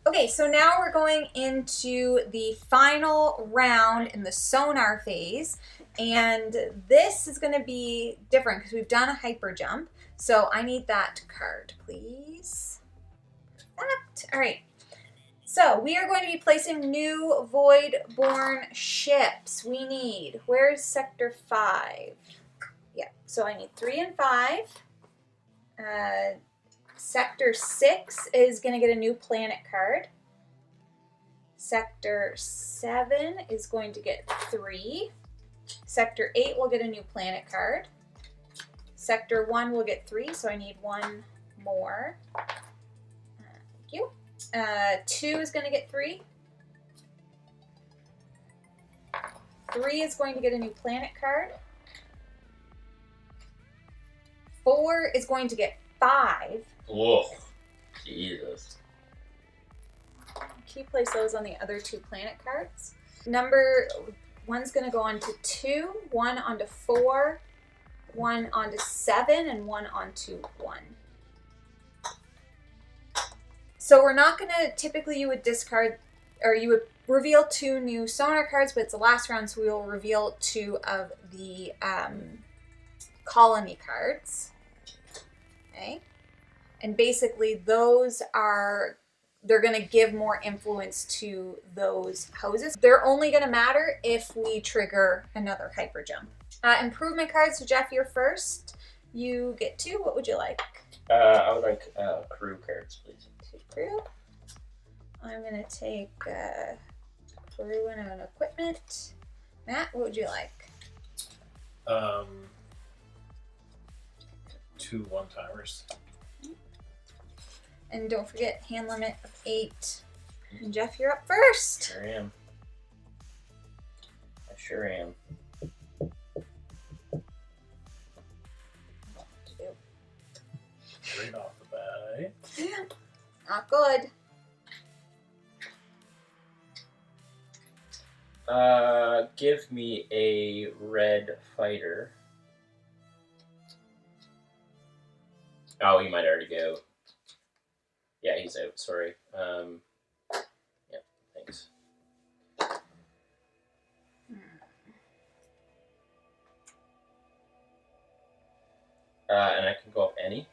[SPEAKER 2] Okay, so now we're going into the final round in the sonar phase. And this is going to be different because we've done a hyper jump. So I need that card, please. That. All right. So we are going to be placing new void-born ships. We need, where's sector 5? Yeah, so I need 3 and 5. Sector 6 is going to get a new planet card. Sector 7 is going to get 3. Sector 8 will get a new planet card. Sector 1 will get 3, so I need 1 more. Thank you. 2 is going to get 3. 3 is going to get a new planet card. 4 is going to get 5.
[SPEAKER 3] Whoa. Jesus.
[SPEAKER 2] Can you place those on the other 2 planet cards? Number 1's going to go on to 2, 1 onto 4, 1 onto 7, and 1 onto 1. So we're not going to, typically you would discard, or you would reveal 2 new sonar cards, but it's the last round, so we will reveal 2 of the colony cards. Okay. And basically those are, they're going to give more influence to those houses. They're only going to matter if we trigger another hyper jump. Improvement cards, so Jeff, you're first. You get 2. What would you like?
[SPEAKER 3] I would like crew cards, please.
[SPEAKER 2] 2 crew. I'm going to take crew and an equipment. Matt, what would you like?
[SPEAKER 1] 2 one-timers.
[SPEAKER 2] And don't forget, hand limit of 8. And Jeff, you're up first.
[SPEAKER 3] Sure am. I sure am.
[SPEAKER 1] Right off the bat, eh?
[SPEAKER 2] Not good.
[SPEAKER 3] Give me a red fighter. Oh, he might already go. Yeah, he's out. Sorry. Yeah, thanks. And I can go up any.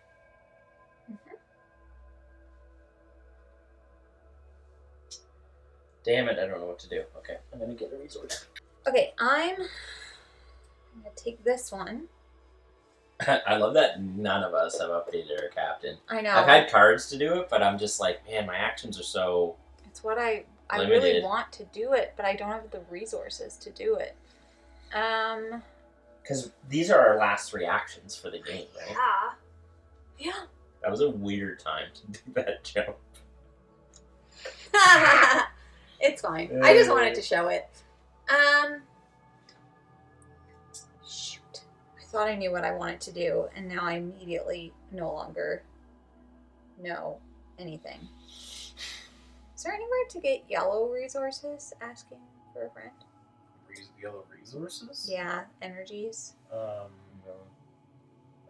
[SPEAKER 3] Damn it, I don't know what to do. Okay, I'm gonna get a resource.
[SPEAKER 2] Okay, I'm gonna take this one.
[SPEAKER 3] I love that none of us have updated our captain.
[SPEAKER 2] I know.
[SPEAKER 3] I've had cards to do it, but I'm just like, man, my actions are so
[SPEAKER 2] It's what I
[SPEAKER 3] limited.
[SPEAKER 2] really want to do it, but I don't have the resources to do it.
[SPEAKER 3] Because these are our last 3 actions for the game, right?
[SPEAKER 2] Yeah.
[SPEAKER 3] That was a weird time to do that jump.
[SPEAKER 2] It's fine. I just wanted to show it. Shoot. I thought I knew what I wanted to do, and now I immediately no longer know anything. Is there anywhere to get yellow resources? Asking for a friend.
[SPEAKER 1] Yellow resources?
[SPEAKER 2] Yeah, energies.
[SPEAKER 3] I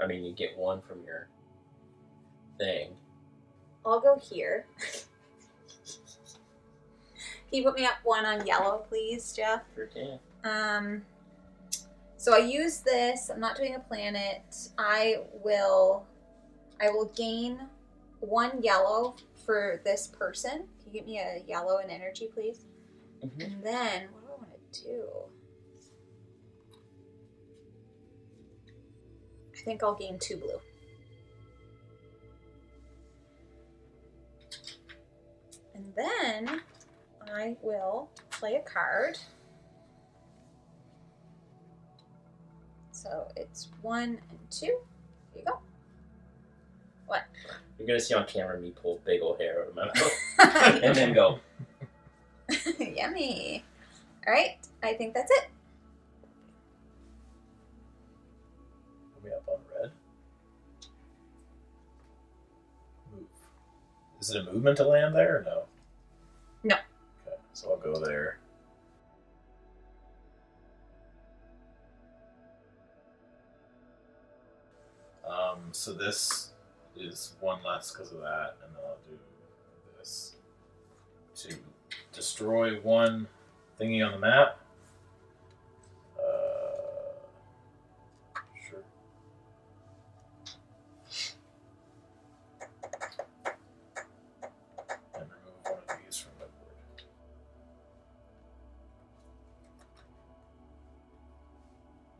[SPEAKER 3] mean, you get 1 from your thing.
[SPEAKER 2] I'll go here. Can you put me up 1 on yellow, please, Jeff?
[SPEAKER 3] Sure can.
[SPEAKER 2] So I use this. I'm not doing a planet. I will gain 1 yellow for this person. Can you give me a yellow and energy, please?
[SPEAKER 3] Mm-hmm.
[SPEAKER 2] And then, what do I want to do? I think I'll gain 2 blue. And then I will play a card. So it's 1 and 2. Here you go. What?
[SPEAKER 3] You're gonna see on camera me pull big old hair out of my mouth and then go.
[SPEAKER 2] Yummy. All right, I think that's it.
[SPEAKER 1] Put me up on red. Move. Is it a movement to land there or no?
[SPEAKER 2] No.
[SPEAKER 1] Okay, so I'll go there. So this is 1 less because of that, and then I'll do this to destroy 1 thingy on the map. Sure. And remove 1 of these from my board.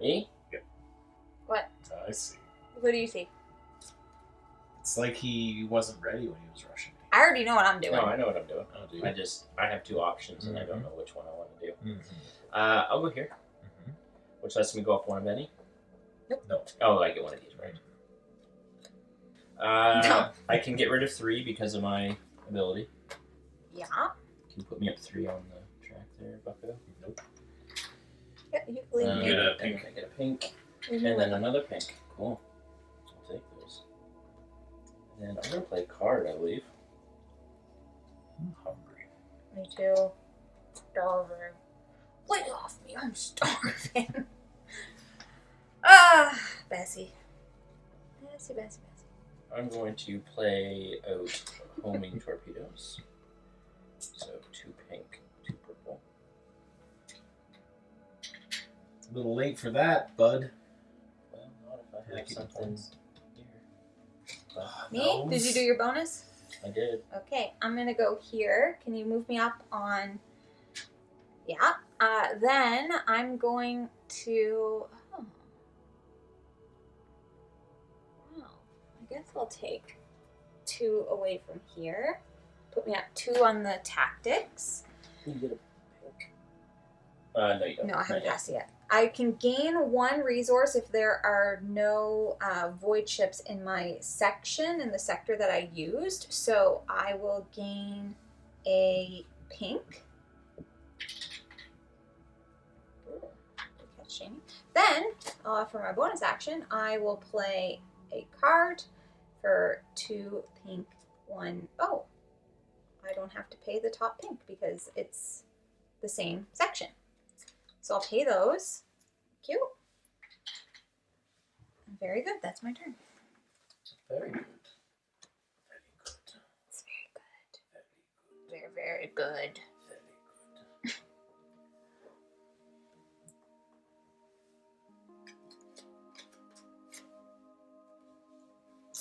[SPEAKER 3] Me?
[SPEAKER 1] Yep.
[SPEAKER 2] What?
[SPEAKER 1] I see.
[SPEAKER 2] What do you see?
[SPEAKER 1] It's like he wasn't ready when he was rushing me.
[SPEAKER 2] I already know what I'm doing.
[SPEAKER 3] No, I know what I'm doing.
[SPEAKER 1] Oh, do you?
[SPEAKER 3] I have 2 options and I don't know which one I want to do.
[SPEAKER 1] Mm-hmm.
[SPEAKER 3] I'll go here,
[SPEAKER 1] Mm-hmm.
[SPEAKER 3] which lets me go up 1 of any.
[SPEAKER 2] Nope.
[SPEAKER 1] No.
[SPEAKER 3] Oh, I get 1 of these, right?
[SPEAKER 2] No.
[SPEAKER 3] I can get rid of 3 because of my ability.
[SPEAKER 2] Yeah.
[SPEAKER 3] Can you put me up 3 on the track there, Bucko?
[SPEAKER 1] Nope.
[SPEAKER 2] Yeah, you leave
[SPEAKER 1] You
[SPEAKER 2] me.
[SPEAKER 1] get a
[SPEAKER 3] And
[SPEAKER 1] pink.
[SPEAKER 3] then I get a pink,
[SPEAKER 2] Leave me
[SPEAKER 3] and then
[SPEAKER 2] alone.
[SPEAKER 3] another pink. Cool. I'll take those. And then I'm gonna play a card, I believe.
[SPEAKER 1] I'm hungry.
[SPEAKER 2] Me too. Starving. Lay off me, I'm starving. Bessie. Bessie.
[SPEAKER 3] I'm going to play out homing torpedoes. So 2 pink, 2 purple.
[SPEAKER 1] It's a little late for that, bud.
[SPEAKER 3] Well, not if I have
[SPEAKER 1] Making
[SPEAKER 3] something
[SPEAKER 1] points.
[SPEAKER 3] here. But
[SPEAKER 2] Me?
[SPEAKER 1] Those-
[SPEAKER 2] Did you do your bonus?
[SPEAKER 3] I did.
[SPEAKER 2] Okay, I'm gonna go here. Can you move me up on... Yeah. Then I'm going to... Oh. Wow. I guess I'll take 2 away from here. Put me up 2 on the tactics.
[SPEAKER 3] You get a pink. No, you don't.
[SPEAKER 2] No, I haven't
[SPEAKER 3] Not yet.
[SPEAKER 2] passed it yet. I can gain 1 resource if there are no void ships in my section, in the sector that I used. So I will gain a pink. Catch Jamie. Then, for my bonus action, I will play a card for 2 pink, 1. Oh, I don't have to pay the top pink because it's the same section. So I'll pay those. Cute. Very good. That's my turn.
[SPEAKER 1] Very good. Very good.
[SPEAKER 2] It's very good. Very good.
[SPEAKER 1] Very good.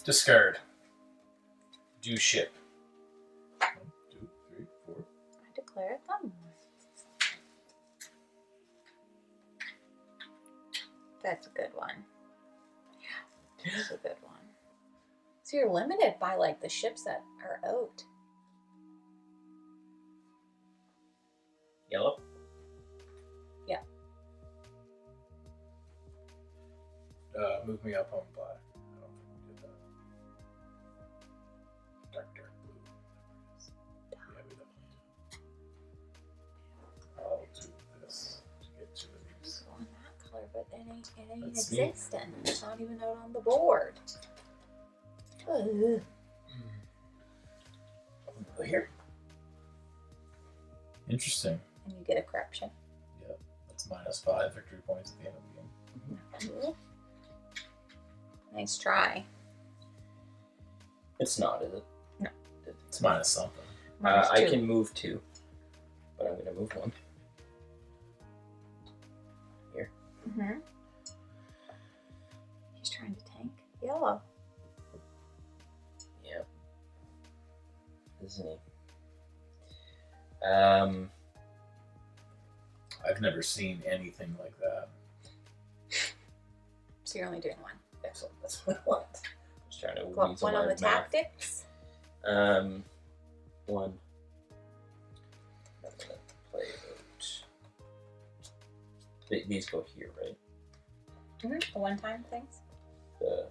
[SPEAKER 1] Discard. Do ship. 1, 2, 3, 4.
[SPEAKER 2] I declare it done. That's a good one. Yeah, that's a good one. So you're limited by like the ships that are out.
[SPEAKER 3] Yellow?
[SPEAKER 2] Yeah.
[SPEAKER 1] Move me up on black. I don't think we did that. Dark blue. Yeah, we definitely do. I'll do this to get 2 of these.
[SPEAKER 2] Go on that color, but it ain't
[SPEAKER 1] That's neat.
[SPEAKER 2] existent. It's not even out on the board. Ugh.
[SPEAKER 3] Go here.
[SPEAKER 1] Interesting.
[SPEAKER 2] And you get a corruption.
[SPEAKER 1] Yeah, that's -5 victory points at the end of the game.
[SPEAKER 2] Cool. Nice try.
[SPEAKER 3] It's not, is it?
[SPEAKER 2] No.
[SPEAKER 1] It's minus something.
[SPEAKER 3] I
[SPEAKER 2] -2.
[SPEAKER 3] can move 2, but I'm going to move 1. Here.
[SPEAKER 2] Mm-hmm. He's trying to tank yellow.
[SPEAKER 3] Yep. Isn't he?
[SPEAKER 1] I've never seen anything like that.
[SPEAKER 2] So you're only doing one.
[SPEAKER 3] Excellent. That's what I want. Just trying to
[SPEAKER 2] Go up
[SPEAKER 3] weasel
[SPEAKER 2] one
[SPEAKER 3] my
[SPEAKER 2] on the
[SPEAKER 3] math.
[SPEAKER 2] tactics.
[SPEAKER 3] 1. I'm gonna play out. These go here, right?
[SPEAKER 2] Mm-hmm. The one-time things.
[SPEAKER 3] The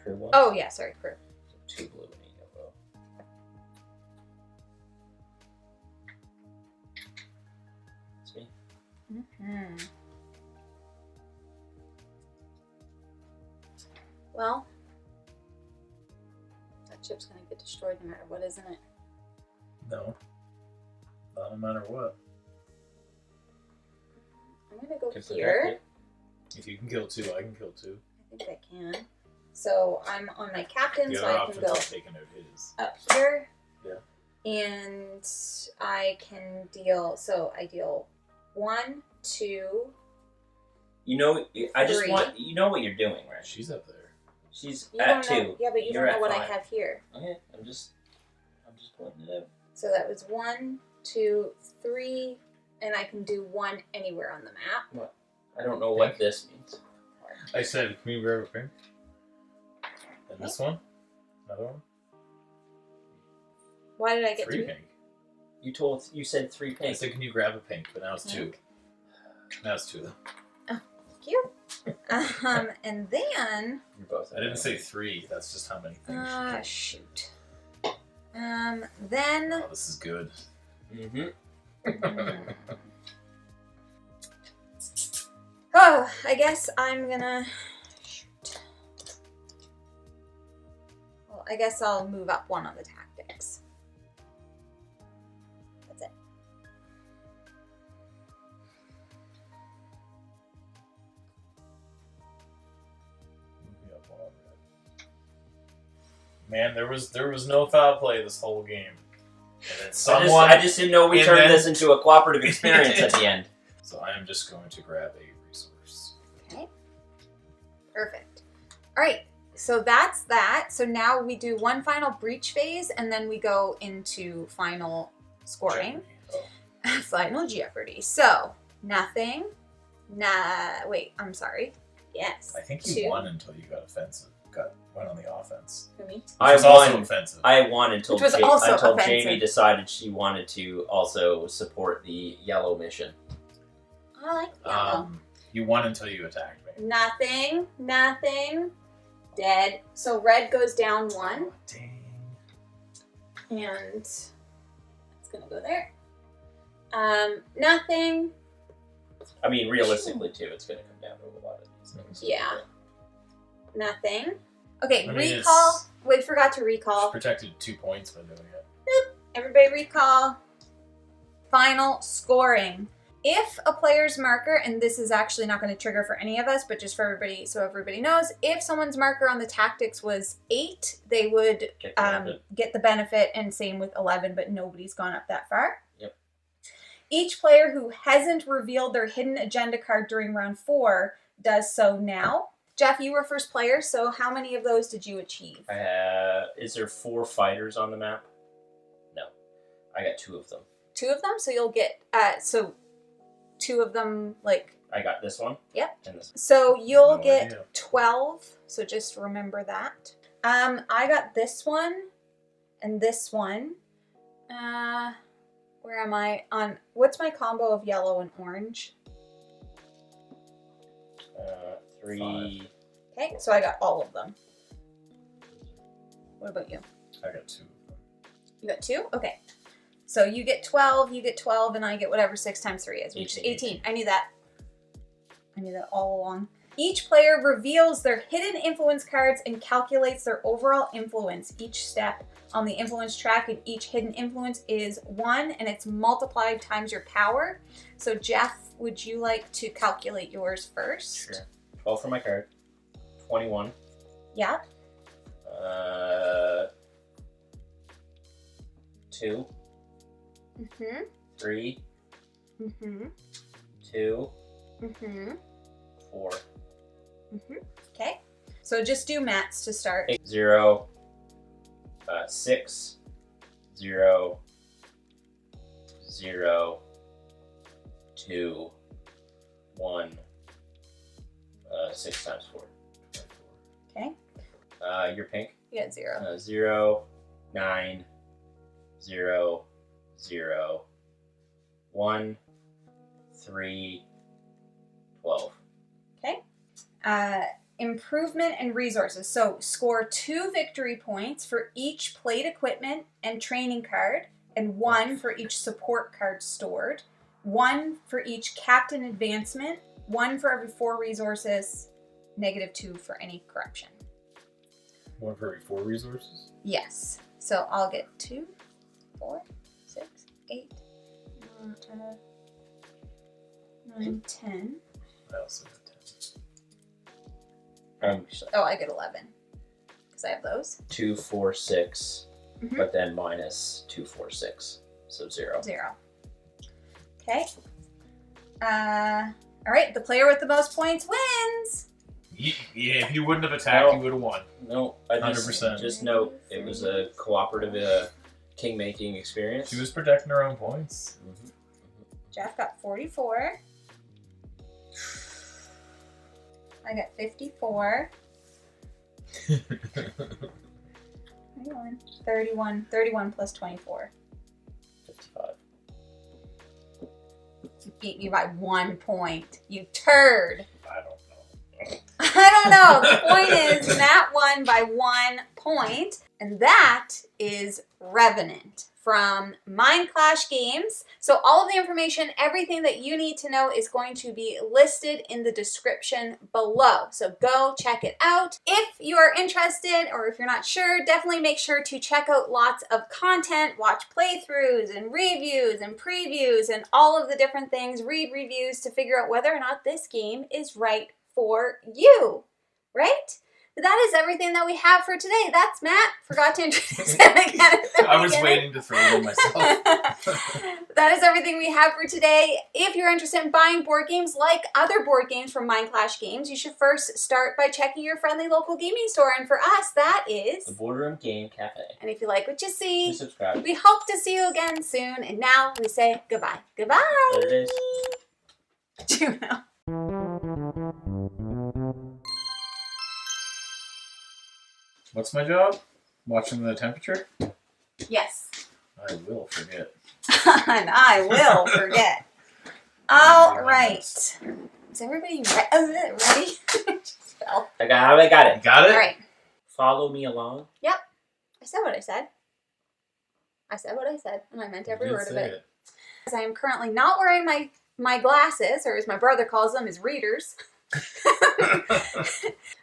[SPEAKER 3] crew one.
[SPEAKER 2] Oh yeah, sorry, crew.
[SPEAKER 3] So 2 blue and a yellow. That's me.
[SPEAKER 2] Mm-hmm. Well, that chip's gonna get destroyed no matter what, isn't it?
[SPEAKER 1] No. Not no matter what.
[SPEAKER 2] I'm gonna go
[SPEAKER 3] Can
[SPEAKER 2] here.
[SPEAKER 3] project
[SPEAKER 1] If you can kill 2, I can kill 2.
[SPEAKER 2] I think I can. So I'm on my captain,
[SPEAKER 1] The
[SPEAKER 2] so
[SPEAKER 1] other
[SPEAKER 2] I can
[SPEAKER 1] options
[SPEAKER 2] go
[SPEAKER 1] are taking out his.
[SPEAKER 2] up here.
[SPEAKER 1] Yeah.
[SPEAKER 2] And I can deal. So I deal 1, 2.
[SPEAKER 3] You know, I just
[SPEAKER 2] 3.
[SPEAKER 3] want you know what you're doing, right?
[SPEAKER 1] She's up there.
[SPEAKER 3] She's
[SPEAKER 2] You
[SPEAKER 3] at
[SPEAKER 2] don't know.
[SPEAKER 3] 2.
[SPEAKER 2] Yeah, but you
[SPEAKER 3] You're
[SPEAKER 2] don't know
[SPEAKER 3] at
[SPEAKER 2] what I
[SPEAKER 3] 5.
[SPEAKER 2] have here.
[SPEAKER 3] Okay, I'm just pointing it out.
[SPEAKER 2] So that was 1, 2, 3, and I can do 1 anywhere on the map.
[SPEAKER 3] I don't know what this means.
[SPEAKER 1] I said, can you grab a pink? And this one? Another one?
[SPEAKER 2] Why did I get
[SPEAKER 1] 3
[SPEAKER 2] 3?
[SPEAKER 1] pink.
[SPEAKER 3] You said 3
[SPEAKER 1] I
[SPEAKER 3] pink.
[SPEAKER 1] said, can you grab a pink? But now it's 2. Now it's 2 though.
[SPEAKER 2] Thank you. And then
[SPEAKER 3] You're both.
[SPEAKER 1] I didn't say 3. That's just how many things.
[SPEAKER 2] shoot. Then
[SPEAKER 1] Oh, this is good.
[SPEAKER 3] Mm-hmm.
[SPEAKER 2] oh, I guess I'm gonna shoot. Well, I guess I'll move up 1 on the tactics. That's it.
[SPEAKER 1] Man, there was no foul play this whole game. And then someone.
[SPEAKER 3] I just didn't know we
[SPEAKER 1] and
[SPEAKER 3] turned
[SPEAKER 1] then-
[SPEAKER 3] this into a cooperative experience at the end.
[SPEAKER 1] So I am just going to grab a resource.
[SPEAKER 2] Okay. Perfect. All right. So that's that. So now we do one final breach phase, and then we go into final scoring.
[SPEAKER 1] Jeopardy.
[SPEAKER 2] Final Jeopardy. So nothing. Wait. I'm sorry. Yes.
[SPEAKER 1] I think you
[SPEAKER 2] 2
[SPEAKER 1] won until you got offensive. Went on the offense.
[SPEAKER 2] for me.
[SPEAKER 1] Which
[SPEAKER 3] I
[SPEAKER 1] was also
[SPEAKER 3] won.
[SPEAKER 1] offensive.
[SPEAKER 3] I won until
[SPEAKER 2] Which was also
[SPEAKER 3] until
[SPEAKER 2] offensive.
[SPEAKER 3] Jamie decided she wanted to also support the yellow mission.
[SPEAKER 2] I like yellow.
[SPEAKER 1] You won until you attacked me.
[SPEAKER 2] Nothing. Nothing. Dead. So red goes down 1,
[SPEAKER 1] Oh, dang.
[SPEAKER 2] and it's gonna go there. Nothing.
[SPEAKER 3] I mean, realistically, too, it's going to come down to a lot of these things.
[SPEAKER 2] Yeah. Nothing. Okay,
[SPEAKER 1] I mean,
[SPEAKER 2] recall. We forgot to
[SPEAKER 1] She
[SPEAKER 2] recall.
[SPEAKER 1] protected 2 points by doing it.
[SPEAKER 2] Everybody recall. Final scoring. If a player's marker, and this is actually not going to trigger for any of us, but just for everybody, so everybody knows, if someone's marker on the tactics was 8, they would get the benefit, and same with 11, but nobody's gone up that far.
[SPEAKER 3] Yep.
[SPEAKER 2] Each player who hasn't revealed their hidden agenda card during round 4 does so now. Jeff, you were first player, so how many of those did you achieve?
[SPEAKER 3] Is there 4 fighters on the map? No. I got 2 of them.
[SPEAKER 2] 2 of them? So you'll get, so 2 of them, like...
[SPEAKER 3] I got this one.
[SPEAKER 2] Yep.
[SPEAKER 3] And this one.
[SPEAKER 2] So you'll
[SPEAKER 1] No
[SPEAKER 2] get
[SPEAKER 1] idea.
[SPEAKER 2] 12, so just remember that. I got this one, and this one. Where am I on, what's my combo of yellow and orange?
[SPEAKER 3] 3.
[SPEAKER 2] Okay, so I got all of them. What about you?
[SPEAKER 1] I got 2 of them.
[SPEAKER 2] You got 2? Okay. So you get 12, and I get whatever 6 times 3 is, which is 18. I knew that. I knew that all along. Each player reveals their hidden influence cards and calculates their overall influence. Each step on the influence track and each hidden influence is 1, and it's multiplied times your power. So Jeff, would you like to calculate yours first?
[SPEAKER 3] Sure. 12 for my card. 21.
[SPEAKER 2] Yeah.
[SPEAKER 3] 2.
[SPEAKER 2] Mm-hmm.
[SPEAKER 3] 3.
[SPEAKER 2] Mm-hmm.
[SPEAKER 3] 2.
[SPEAKER 2] Mm-hmm.
[SPEAKER 3] 4.
[SPEAKER 2] Mm-hmm. Okay. So just do Matt's to start.
[SPEAKER 3] 0. 6. 0. 0. 2. 1. 6 times 4.
[SPEAKER 2] Okay.
[SPEAKER 3] You're pink.
[SPEAKER 2] You got 0.
[SPEAKER 3] 0. 9. 0. 0. 1. 3. 12.
[SPEAKER 2] Okay. Improvement and resources. So score 2 victory points for each plate equipment and training card, and 1 for each support card stored. 1 for each captain advancement. 1 for every 4 resources. -2 for any corruption.
[SPEAKER 1] 1 for every 4 resources?
[SPEAKER 2] Yes. So I'll get 2, 4, 6, 8, 9, 10.
[SPEAKER 1] I also got 10.
[SPEAKER 2] Oh, I get 11. Because I have those.
[SPEAKER 3] 2, 4, 6.
[SPEAKER 2] Mhm.
[SPEAKER 3] But then minus 2, 4, 6. So 0.
[SPEAKER 2] 0. Okay. All right. The player with the most points wins.
[SPEAKER 1] Yeah, if you wouldn't have attacked, you would have won.
[SPEAKER 3] No, I
[SPEAKER 1] 100%.
[SPEAKER 3] just note it was a cooperative king-making experience.
[SPEAKER 1] She was protecting her own points.
[SPEAKER 3] Mhm.
[SPEAKER 2] Jeff got 44. I got 54. 31 plus 24.
[SPEAKER 3] 55.
[SPEAKER 2] You beat me by 1 point. You turd.
[SPEAKER 1] I don't know.
[SPEAKER 2] I don't know. The point is Matt won by 1 point. And that is Revenant from Mindclash Games. So all of the information, everything that you need to know is going to be listed in the description below. So go check it out. If you are interested or if you're not sure, definitely make sure to check out lots of content, watch playthroughs and reviews and previews and all of the different things, read reviews to figure out whether or not this game is right for you, right? That is everything that we have for today. That's Matt. Forgot to introduce him again at the
[SPEAKER 1] I was
[SPEAKER 2] beginning.
[SPEAKER 1] waiting to throw it in myself.
[SPEAKER 2] That is everything we have for today. If you're interested in buying board games like other board games from Mindclash Games, you should first start by checking your friendly local gaming store. And for us, that is
[SPEAKER 3] The Boardroom Game Cafe.
[SPEAKER 2] And if you like what you see,
[SPEAKER 3] Please subscribe.
[SPEAKER 2] we hope to see you again soon. And now we say goodbye. Goodbye.
[SPEAKER 3] There it is.
[SPEAKER 2] Juno.
[SPEAKER 1] What's my job? Watching the temperature?
[SPEAKER 2] Yes.
[SPEAKER 1] I will forget.
[SPEAKER 2] And I will forget. All right. Is everybody ready? Just fell.
[SPEAKER 3] I got it.
[SPEAKER 1] Got it?
[SPEAKER 2] All right.
[SPEAKER 3] Follow me along.
[SPEAKER 2] Yep. I said what I said. I said what I said, and I meant every
[SPEAKER 1] You did
[SPEAKER 2] word of
[SPEAKER 1] say
[SPEAKER 2] it. Because I am currently not wearing my glasses, or as my brother calls them, his readers.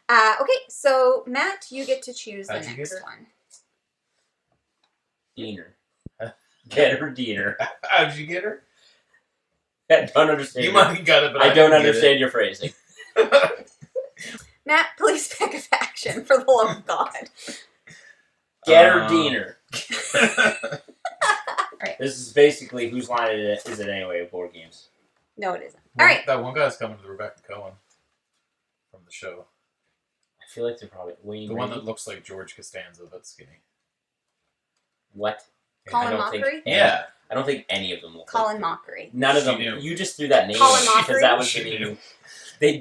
[SPEAKER 2] Okay, so Matt, you get to choose the
[SPEAKER 1] How'd you
[SPEAKER 2] next
[SPEAKER 1] get her?
[SPEAKER 2] one.
[SPEAKER 3] Diener. Get her Diener.
[SPEAKER 1] How'd you get her?
[SPEAKER 3] I don't understand.
[SPEAKER 1] You might have got it, but
[SPEAKER 3] I don't
[SPEAKER 1] didn't get
[SPEAKER 3] understand your phrasing.
[SPEAKER 2] Matt, please pick a faction for the love of God.
[SPEAKER 3] Get her Diener.
[SPEAKER 2] Right.
[SPEAKER 3] This is basically whose line is it anyway of board games.
[SPEAKER 2] No, it isn't. All right.
[SPEAKER 1] That one guy's coming to Rebecca Cohen from the show.
[SPEAKER 3] feel like they're probably
[SPEAKER 1] The one that looks like George Costanza but skinny.
[SPEAKER 3] What?
[SPEAKER 2] Colin
[SPEAKER 3] I don't
[SPEAKER 2] Mockery?
[SPEAKER 3] think
[SPEAKER 1] Yeah.
[SPEAKER 3] I don't think any of them look
[SPEAKER 2] Colin
[SPEAKER 3] like
[SPEAKER 2] Mockery.
[SPEAKER 3] None of
[SPEAKER 1] She
[SPEAKER 3] them.
[SPEAKER 1] knew.
[SPEAKER 3] You just threw that name
[SPEAKER 2] Colin
[SPEAKER 3] in because that
[SPEAKER 2] Mockery?
[SPEAKER 3] was the
[SPEAKER 1] She
[SPEAKER 3] name.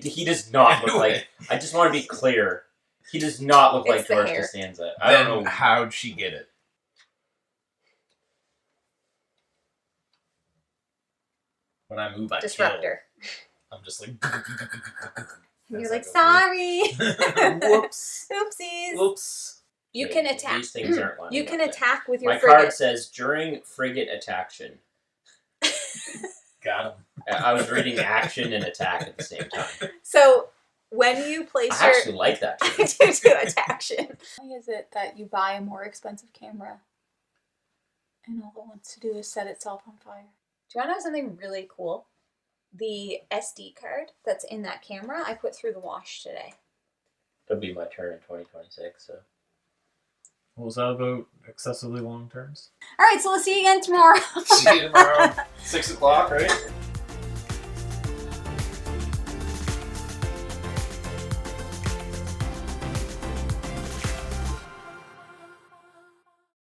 [SPEAKER 1] knew.
[SPEAKER 3] He does not look
[SPEAKER 1] Knew
[SPEAKER 3] like.
[SPEAKER 1] it.
[SPEAKER 3] I just want to be clear. He does not look
[SPEAKER 2] It's
[SPEAKER 3] like
[SPEAKER 2] the
[SPEAKER 3] George
[SPEAKER 2] hair.
[SPEAKER 3] Costanza.
[SPEAKER 1] I don't know. How'd she get it? When I move, I
[SPEAKER 2] Disruptor.
[SPEAKER 1] kill. I'm just like.
[SPEAKER 2] And
[SPEAKER 1] As
[SPEAKER 2] you're
[SPEAKER 1] I
[SPEAKER 2] like,
[SPEAKER 1] go
[SPEAKER 2] sorry.
[SPEAKER 1] through. Whoops.
[SPEAKER 2] Oopsies.
[SPEAKER 1] Whoops.
[SPEAKER 2] You
[SPEAKER 3] Okay,
[SPEAKER 2] can attack.
[SPEAKER 3] These things aren't lining
[SPEAKER 2] You
[SPEAKER 3] up
[SPEAKER 2] can
[SPEAKER 3] then.
[SPEAKER 2] attack with your
[SPEAKER 3] My
[SPEAKER 2] frigate.
[SPEAKER 3] card says during frigate attaction.
[SPEAKER 1] Got him.
[SPEAKER 3] I was reading action and attack at the same time.
[SPEAKER 2] So when you place
[SPEAKER 3] I actually like that.
[SPEAKER 2] your to attaction, why is it that you buy a more expensive camera and all it wants to do is set itself on fire? Do you want to know something really cool? The SD card that's in that camera, I put through the wash today.
[SPEAKER 3] It'll be my turn in 2026. So
[SPEAKER 1] What was that about? Excessively long terms?
[SPEAKER 2] All right, so we'll see you again tomorrow.
[SPEAKER 1] See you tomorrow. 6 o'clock, right?